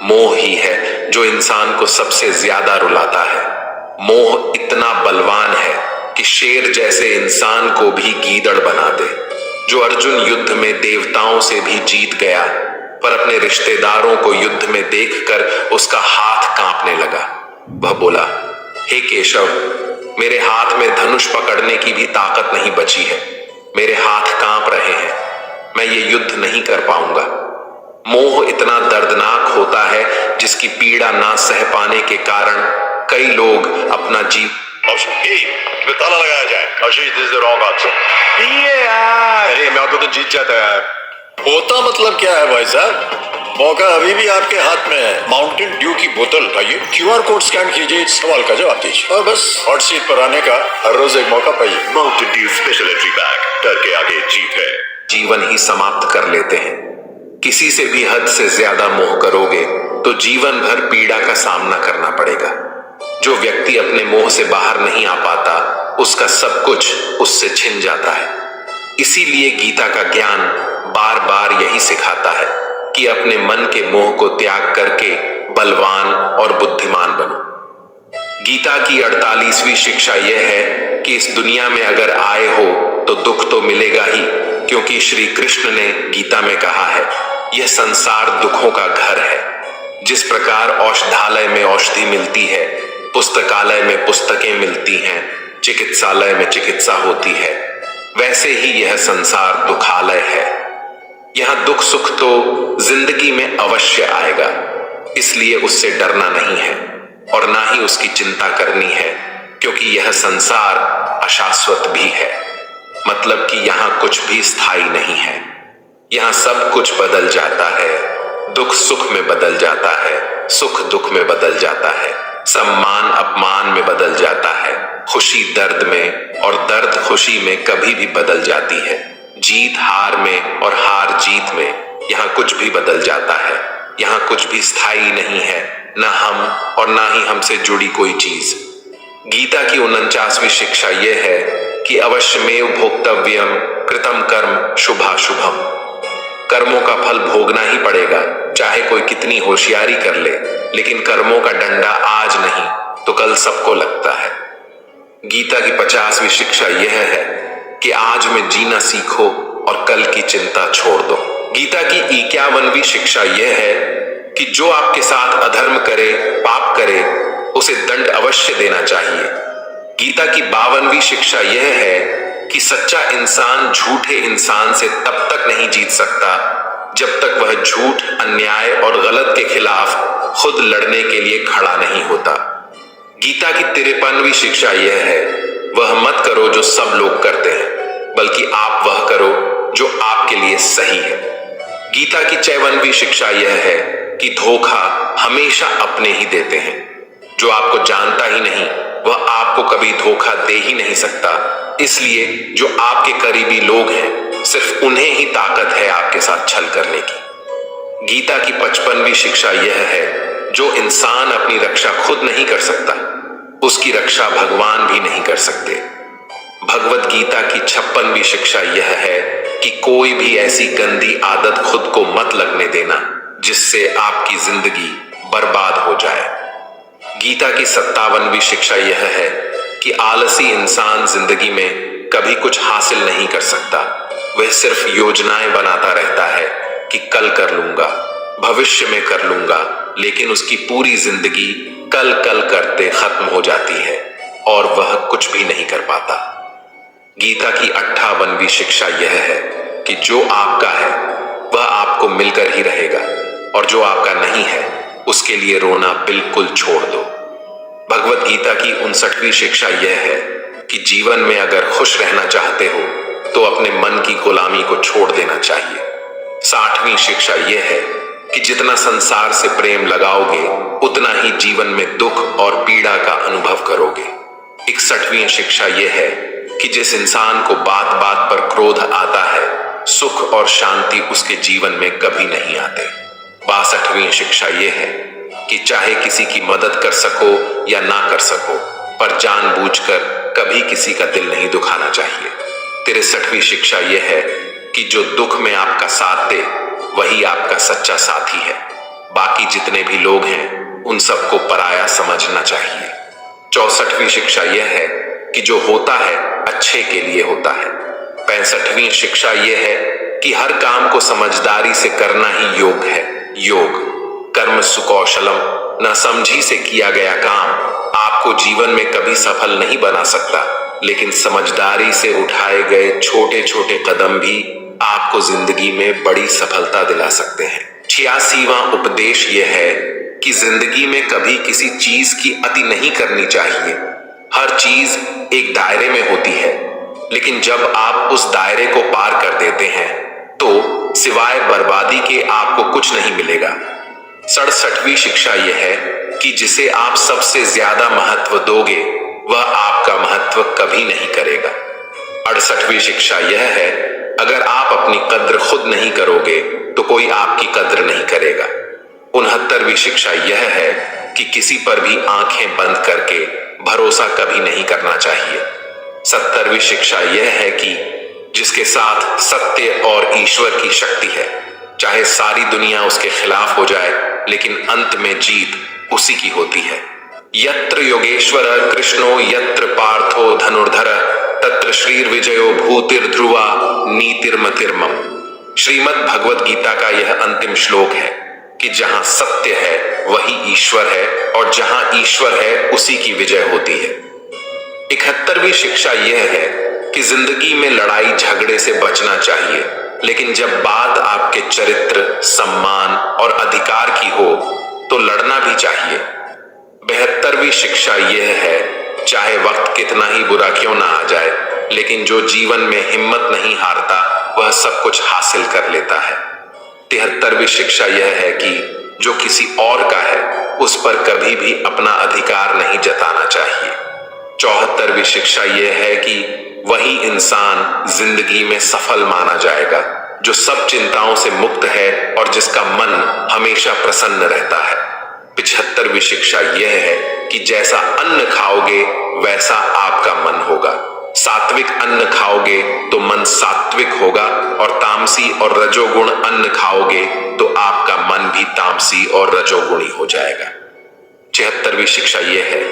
मोह ही है जो इंसान को सबसे ज्यादा रुलाता है। मोह इतना बलवान है कि शेर जैसे इंसान को भी गीदड़ बना दे। जो अर्जुन युद्ध में देवताओं से भी जीत गया, पर अपने रिश्तेदारों को युद्ध में देखकर उसका हाथ कांपने लगा। वह बोला, हे केशव, मेरे हाथ में धनुष पकड़ने की भी ताकत नहीं बची है, मेरे हाथ कांप रहे हैं, मैं ये युद्ध नहीं कर पाऊंगा। मोह इतना दर्दनाक होता है जिसकी पीड़ा ना सह पाने के कारण कई लोग अपना जीव ताला लगाया जाए। Ashish, this is the wrong answer. अरे मैं तो जीत जाता है यार। होता मतलब क्या है भाई साहब? मौका अभी भी आपके हाथ में है। माउंटेन ड्यू की बोतल पाइए, QR कोड स्कैन कीजिए, सवाल का जवाब दीजिए और बस हॉट सीट पर आने का हर रोज एक मौका पाइए। Mountain Dew special entry bag, डर के आगे जीत है। जीवन ही समाप्त कर लेते हैं। किसी से भी हद से ज्यादा मोह करोगे तो जीवन भर पीड़ा का सामना करना पड़ेगा। जो व्यक्ति अपने मोह से बाहर नहीं आ पाता, उसका सब कुछ उससे छिन जाता है। इसीलिए गीता का ज्ञान बार बार यही सिखाता है कि अपने मन के मोह को त्याग करके बलवान और बुद्धिमान बनो। गीता की 48वीं शिक्षा यह है कि इस दुनिया में अगर आए हो तो दुख तो मिलेगा ही, क्योंकि श्री कृष्ण ने गीता में कहा है, यह संसार दुखों का घर है। जिस प्रकार औषधालय में औषधि मिलती है, पुस्तकालय में पुस्तकें मिलती हैं, चिकित्सालय में चिकित्सा होती है, वैसे ही यह संसार दुखालय है। यहां दुख सुख तो जिंदगी में अवश्य आएगा, इसलिए उससे डरना नहीं है और ना ही उसकी चिंता करनी है, क्योंकि यह संसार अशाश्वत भी है। मतलब कि यहां कुछ भी स्थायी नहीं है। यहां सब कुछ बदल जाता है। दुख सुख में बदल जाता है, सुख दुख में बदल जाता है, सम्मान अपमान में बदल जाता है, खुशी दर्द में और दर्द खुशी में कभी भी बदल जाती है, जीत हार में और हार जीत में। यहाँ कुछ भी बदल जाता है। यहाँ कुछ भी स्थायी नहीं है, न हम और ना ही हमसे जुड़ी कोई चीज। गीता की 49वीं शिक्षा यह है कि अवश्यमेव भोक्तव्यम कृतम कर्म शुभाशुभम। कर्मों का फल भोगना ही पड़ेगा, चाहे कोई कितनी होशियारी कर ले, लेकिन कर्मों का डंडा आज नहीं तो कल सबको लगता है। गीता की 50वीं शिक्षा यह है कि आज में जीना सीखो और कल की चिंता छोड़ दो। गीता की 51वीं शिक्षा यह है कि जो आपके साथ अधर्म करे, पाप करे, उसे दंड अवश्य देना चाहिए। गीता की 52वीं शिक्षा यह है कि सच्चा इंसान झूठे इंसान से तब तक नहीं जीत सकता जब तक वह झूठ, अन्याय और गलत के खिलाफ खुद लड़ने के लिए खड़ा नहीं होता। गीता की 53वीं शिक्षा यह है, वह मत करो जो सब लोग करते हैं, बल्कि आप वह करो जो आपके लिए सही है। गीता की 54वीं शिक्षा यह है कि धोखा हमेशा अपने ही देते हैं। जो आपको जानता ही नहीं, वह आपको कभी धोखा दे ही नहीं सकता। इसलिए जो आपके करीबी लोग हैं, सिर्फ उन्हें ही ताकत है आपके साथ छल करने की। गीता की 55वीं शिक्षा यह है, जो इंसान अपनी रक्षा खुद नहीं कर सकता, उसकी रक्षा भगवान भी नहीं कर सकते। भगवत गीता की 56वीं शिक्षा यह है कि कोई भी ऐसी गंदी आदत खुद को मत लगने देना जिससे आपकी जिंदगी बर्बाद हो जाए। गीता की 57वीं शिक्षा यह है कि आलसी इंसान जिंदगी में कभी कुछ हासिल नहीं कर सकता। वह सिर्फ योजनाएं बनाता रहता है कि कल कर लूंगा, भविष्य में कर लूंगा, लेकिन उसकी पूरी जिंदगी कल कल करते खत्म हो जाती है और वह कुछ भी नहीं कर पाता। गीता की 58वीं शिक्षा यह है कि जो आपका है वह आपको मिलकर ही रहेगा और जो आपका नहीं है उसके लिए रोना बिल्कुल छोड़ दो। भगवत गीता की 59वीं शिक्षा यह है कि जीवन में अगर खुश रहना चाहते हो तो अपने मन की गुलामी को छोड़ देना चाहिए। 60वीं शिक्षा यह है कि जितना संसार से प्रेम लगाओगे उतना ही जीवन में दुख और पीड़ा का अनुभव करोगे। 61वीं शिक्षा यह है कि जिस इंसान को बात बात पर क्रोध आता है सुख और शांति उसके जीवन में कभी नहीं आते। 62वीं शिक्षा यह है कि चाहे किसी की मदद कर सको या ना कर सको पर जानबूझकर कभी किसी का दिल नहीं दुखाना चाहिए। 63वीं शिक्षा यह है कि जो दुख में आपका साथ दे वही आपका सच्चा साथी है। बाकी जितने भी लोग हैं उन सबको पराया समझना चाहिए। 64वीं शिक्षा यह है कि जो होता है अच्छे के लिए होता है। 65वीं शिक्षा यह है कि हर काम को समझदारी से करना ही योग है। योग कर्म सुकौशलम, न समझी से किया गया काम आपको जीवन में कभी सफल नहीं बना सकता, लेकिन समझदारी से उठाए गए छोटे छोटे कदम भी आपको जिंदगी में बड़ी सफलता दिला सकते हैं। 86वां उपदेश यह है कि जिंदगी में कभी किसी चीज की अति नहीं करनी चाहिए। हर चीज एक दायरे में होती है, लेकिन जब आप उस दायरे को पार कर देते हैं तो सिवाय बर्बादी के आपको कुछ नहीं मिलेगा। 67वीं शिक्षा यह है कि जिसे आप सबसे ज्यादा महत्व दोगे वह आपका महत्व कभी नहीं करेगा। 68वीं शिक्षा यह है अगर आप अपनी कद्र खुद नहीं करोगे तो कोई आपकी कद्र नहीं करेगा। 69वीं शिक्षा यह है कि किसी पर भी आंखें बंद करके भरोसा कभी नहीं करना चाहिए। 70वीं शिक्षा यह है कि जिसके साथ सत्य और ईश्वर की शक्ति है, चाहे सारी दुनिया उसके खिलाफ हो जाए लेकिन अंत में जीत उसी की होती है। यत्र योगेश्वर कृष्णो यत्र पार्थो धनुर्धर तत्र श्रीर विजयो भूतिर्ध्रुवा नीतिर्मतिर्मम। श्रीमद् भगवत गीता का यह अंतिम श्लोक है कि जहां सत्य है वही ईश्वर है और जहां ईश्वर है उसी की विजय होती है। 71वीं शिक्षा यह है कि जिंदगी में लड़ाई झगड़े से बचना चाहिए, लेकिन जब बात आपके चरित्र, सम्मान और अधिकार की हो तो लड़ना भी चाहिए। 72वीं शिक्षा यह है चाहे वक्त कितना ही बुरा क्यों ना आ जाए, लेकिन जो जीवन में हिम्मत नहीं हारता वह सब कुछ हासिल कर लेता है। 73वीं शिक्षा यह है कि जो किसी और का है उस पर कभी भी अपना अधिकार नहीं जताना चाहिए। 74वीं शिक्षा यह है कि वही इंसान जिंदगी में सफल माना जाएगा जो सब चिंताओं से मुक्त है और जिसका मन हमेशा प्रसन्न रहता है। 75वीं शिक्षा यह है कि जैसा अन्न खाओगे वैसा आपका मन होगा। सात्विक अन्न खाओगे तो मन सात्विक होगा और तामसी और रजोगुण अन्न खाओगे तो आपका मन भी तामसी और रजोगुणी हो जाएगा। 76वीं शिक्षा यह है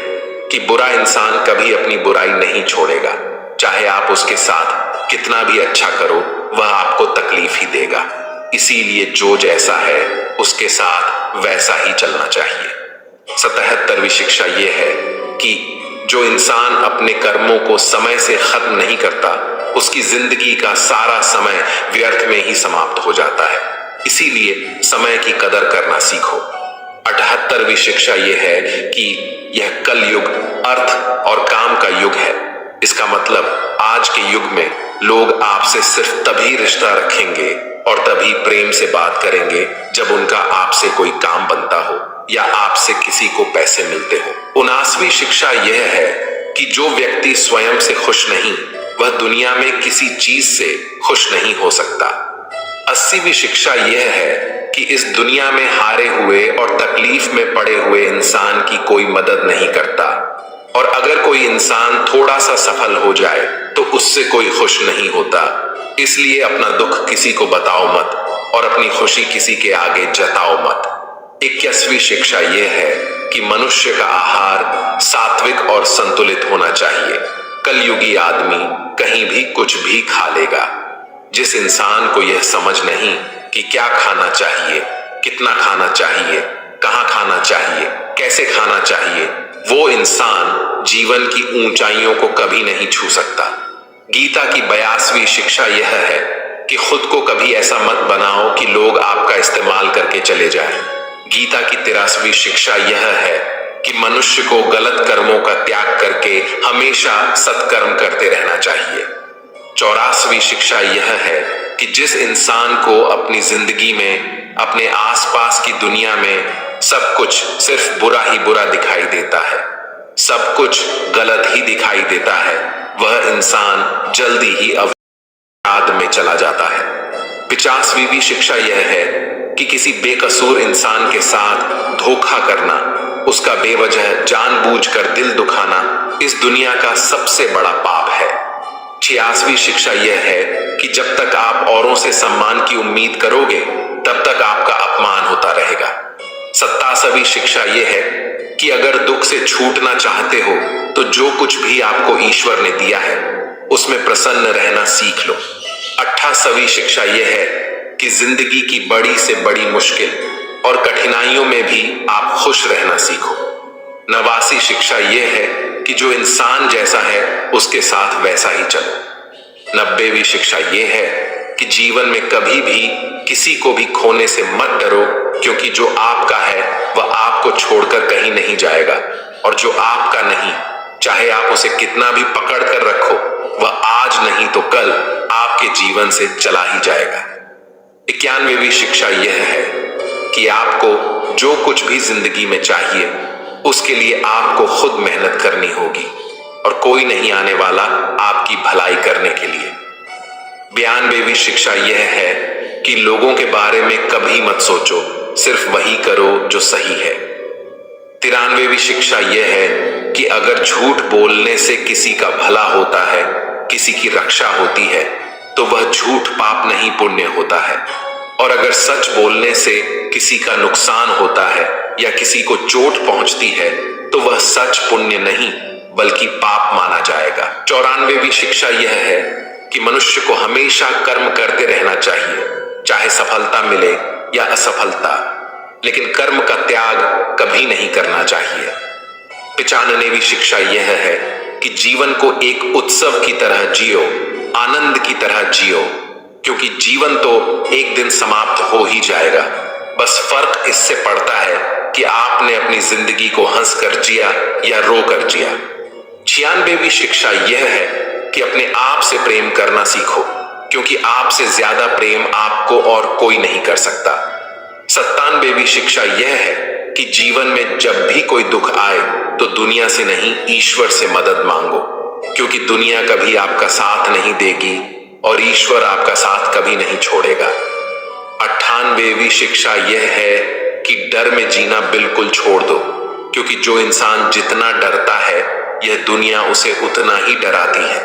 कि बुरा इंसान कभी अपनी बुराई नहीं छोड़ेगा, चाहे आप उसके साथ कितना भी अच्छा करो वह आपको तकलीफ ही देगा। इसीलिए जो जैसा है उसके साथ वैसा ही चलना चाहिए। 77वीं शिक्षा यह है कि जो इंसान अपने कर्मों को समय से खत्म नहीं करता उसकी जिंदगी का सारा समय व्यर्थ में ही समाप्त हो जाता है। इसीलिए समय की कदर करना सीखो। 78वीं शिक्षा यह है कि यह कल युग अर्थ और काम का युग है। इसका मतलब आज के युग में लोग आपसे सिर्फ तभी रिश्ता रखेंगे और तभी प्रेम से बात करेंगे जब उनका आपसे कोई काम बनता हो या आपसे किसी को पैसे मिलते हो। 79वीं शिक्षा यह है कि जो व्यक्ति स्वयं से खुश नहीं वह दुनिया में किसी चीज से खुश नहीं हो सकता। 80वीं शिक्षा यह है कि इस दुनिया में हारे हुए और तकलीफ में पड़े हुए इंसान की कोई मदद नहीं करता और अगर कोई इंसान थोड़ा सा सफल हो जाए तो उससे कोई खुश नहीं होता। इसलिए अपना दुख किसी को बताओ मत और अपनी खुशी किसी के आगे जताओ मत। 21वीं शिक्षा यह है कि मनुष्य का आहार सात्विक और संतुलित होना चाहिए। कलयुगी आदमी कहीं भी कुछ भी खा लेगा। जिस इंसान को यह समझ नहीं कि क्या खाना चाहिए, कितना खाना चाहिए, कहाँ खाना चाहिए, कैसे खाना चाहिए, वो इंसान जीवन की ऊंचाइयों को कभी नहीं छू सकता। गीता की 82वीं शिक्षा यह है कि खुद को कभी ऐसा मत बनाओ कि लोग आपका इस्तेमाल करके चले जाएं। गीता की 83वीं शिक्षा यह है कि मनुष्य को गलत कर्मों का त्याग करके हमेशा सत्कर्म करते रहना चाहिए। 84वीं शिक्षा यह है कि जिस इंसान को अपनी जिंदगी में, अपने आसपास की दुनिया में सब कुछ सिर्फ बुरा ही बुरा दिखाई देता है, सब कुछ गलत ही दिखाई देता है, वह इंसान जल्दी ही अपराध में चला जाता है। 50वीं भी शिक्षा यह है कि किसी बेकसूर इंसान के साथ धोखा करना, उसका बेवजह जानबूझकर दिल दुखाना इस दुनिया का सबसे बड़ा पाप है। 86वीं शिक्षा यह है कि जब तक आप औरों से सम्मान की उम्मीद करोगे तब तक आपका अपमान होता रहेगा। 87वीं शिक्षा यह है कि अगर दुख से छूटना चाहते हो तो जो कुछ भी आपको ईश्वर ने दिया है उसमें प्रसन्न रहना सीख लो। 88वीं शिक्षा यह है कि जिंदगी की बड़ी से बड़ी मुश्किल और कठिनाइयों में भी आप खुश रहना सीखो। 89वीं शिक्षा यह है कि जो इंसान जैसा है उसके साथ वैसा ही चलो। 90वीं शिक्षा यह है कि जीवन में कभी भी किसी को भी खोने से मत डरो, क्योंकि जो आपका है वह आपको छोड़कर कहीं नहीं जाएगा, और जो आपका नहीं, चाहे आप उसे कितना भी पकड़ कर रखो, वह आज नहीं तो कल आपके जीवन से चला ही जाएगा। 91वीं शिक्षा यह है कि आपको जो कुछ भी जिंदगी में चाहिए उसके लिए आपको खुद मेहनत करनी होगी, और कोई नहीं आने वाला आपकी भलाई करने के लिए। 92वीं शिक्षा यह है कि लोगों के बारे में कभी मत सोचो, सिर्फ वही करो जो सही है। 93वीं शिक्षा यह है कि अगर झूठ बोलने से किसी का भला होता है, किसी की रक्षा होती है, तो वह झूठ पाप नहीं पुण्य होता है, और अगर सच बोलने से किसी का नुकसान होता है या किसी को चोट पहुंचती है तो वह सच पुण्य नहीं बल्कि पाप माना जाएगा। 94वीं शिक्षा यह है कि मनुष्य को हमेशा कर्म करते रहना चाहिए, चाहे सफलता मिले या असफलता, लेकिन कर्म का त्याग कभी नहीं करना चाहिए। 95वीं शिक्षा यह है कि जीवन को एक उत्सव की तरह जियो, आनंद की तरह जियो, क्योंकि जीवन तो एक दिन समाप्त हो ही जाएगा। बस फर्क इससे पड़ता है कि आपने अपनी जिंदगी को हंसकर जिया या रोकर जिया। 96वीं शिक्षा यह है कि अपने आप से प्रेम करना सीखो, क्योंकि आपसे ज्यादा प्रेम आपको और कोई नहीं कर सकता। 97वीं शिक्षा यह है कि जीवन में जब भी कोई दुख आए तो दुनिया से नहीं, ईश्वर से मदद मांगो, क्योंकि दुनिया कभी आपका साथ नहीं देगी और ईश्वर आपका साथ कभी नहीं छोड़ेगा। 98वीं शिक्षा यह है कि डर में जीना बिल्कुल छोड़ दो, क्योंकि जो इंसान जितना डरता है यह दुनिया उसे उतना ही डराती है।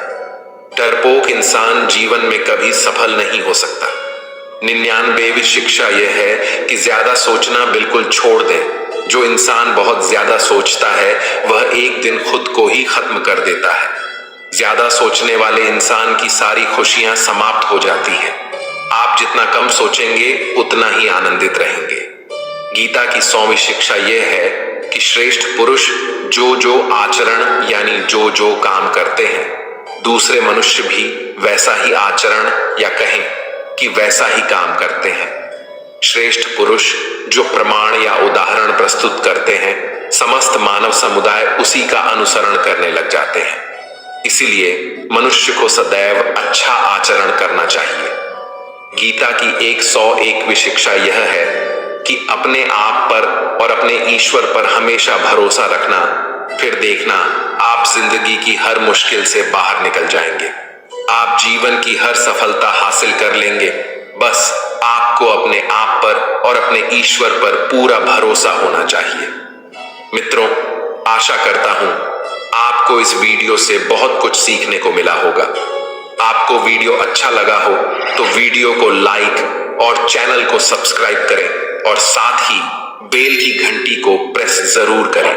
डरपोक इंसान जीवन में कभी सफल नहीं हो सकता। 99वीं शिक्षा यह है कि ज्यादा सोचना बिल्कुल छोड़ दें। जो इंसान बहुत ज्यादा सोचता है वह एक दिन खुद को ही खत्म कर देता है। ज्यादा सोचने वाले इंसान की सारी खुशियां समाप्त हो जाती हैं। आप जितना कम सोचेंगे उतना ही आनंदित रहेंगे। गीता की 100वीं शिक्षा यह है कि श्रेष्ठ पुरुष जो जो आचरण यानी जो जो काम करते हैं, दूसरे मनुष्य भी वैसा ही आचरण या कहें कि वैसा ही काम करते हैं। श्रेष्ठ पुरुष जो प्रमाण या उदाहरण प्रस्तुत करते हैं, समस्त मानव समुदाय उसी का अनुसरण करने लग जाते हैं। इसीलिए मनुष्य को सदैव अच्छा आचरण करना चाहिए। गीता की 101वीं शिक्षा यह है कि अपने आप पर और अपने ईश्वर पर हमेशा भरोसा रखना, फिर देखना आप जिंदगी की हर मुश्किल से बाहर निकल जाएंगे। आप जीवन की हर सफलता हासिल कर लेंगे। बस आपको अपने आप पर और अपने ईश्वर पर पूरा भरोसा होना चाहिए। मित्रों, आशा करता हूं आपको इस वीडियो से बहुत कुछ सीखने को मिला होगा। आपको वीडियो अच्छा लगा हो तो वीडियो को लाइक और चैनल को सब्सक्राइब करें, और साथ ही बेल की घंटी को प्रेस जरूर करें।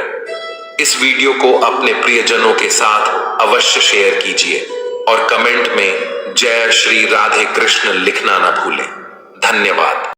इस वीडियो को अपने प्रियजनों के साथ अवश्य शेयर कीजिए और कमेंट में जय श्री राधे कृष्ण लिखना न भूलें। धन्यवाद।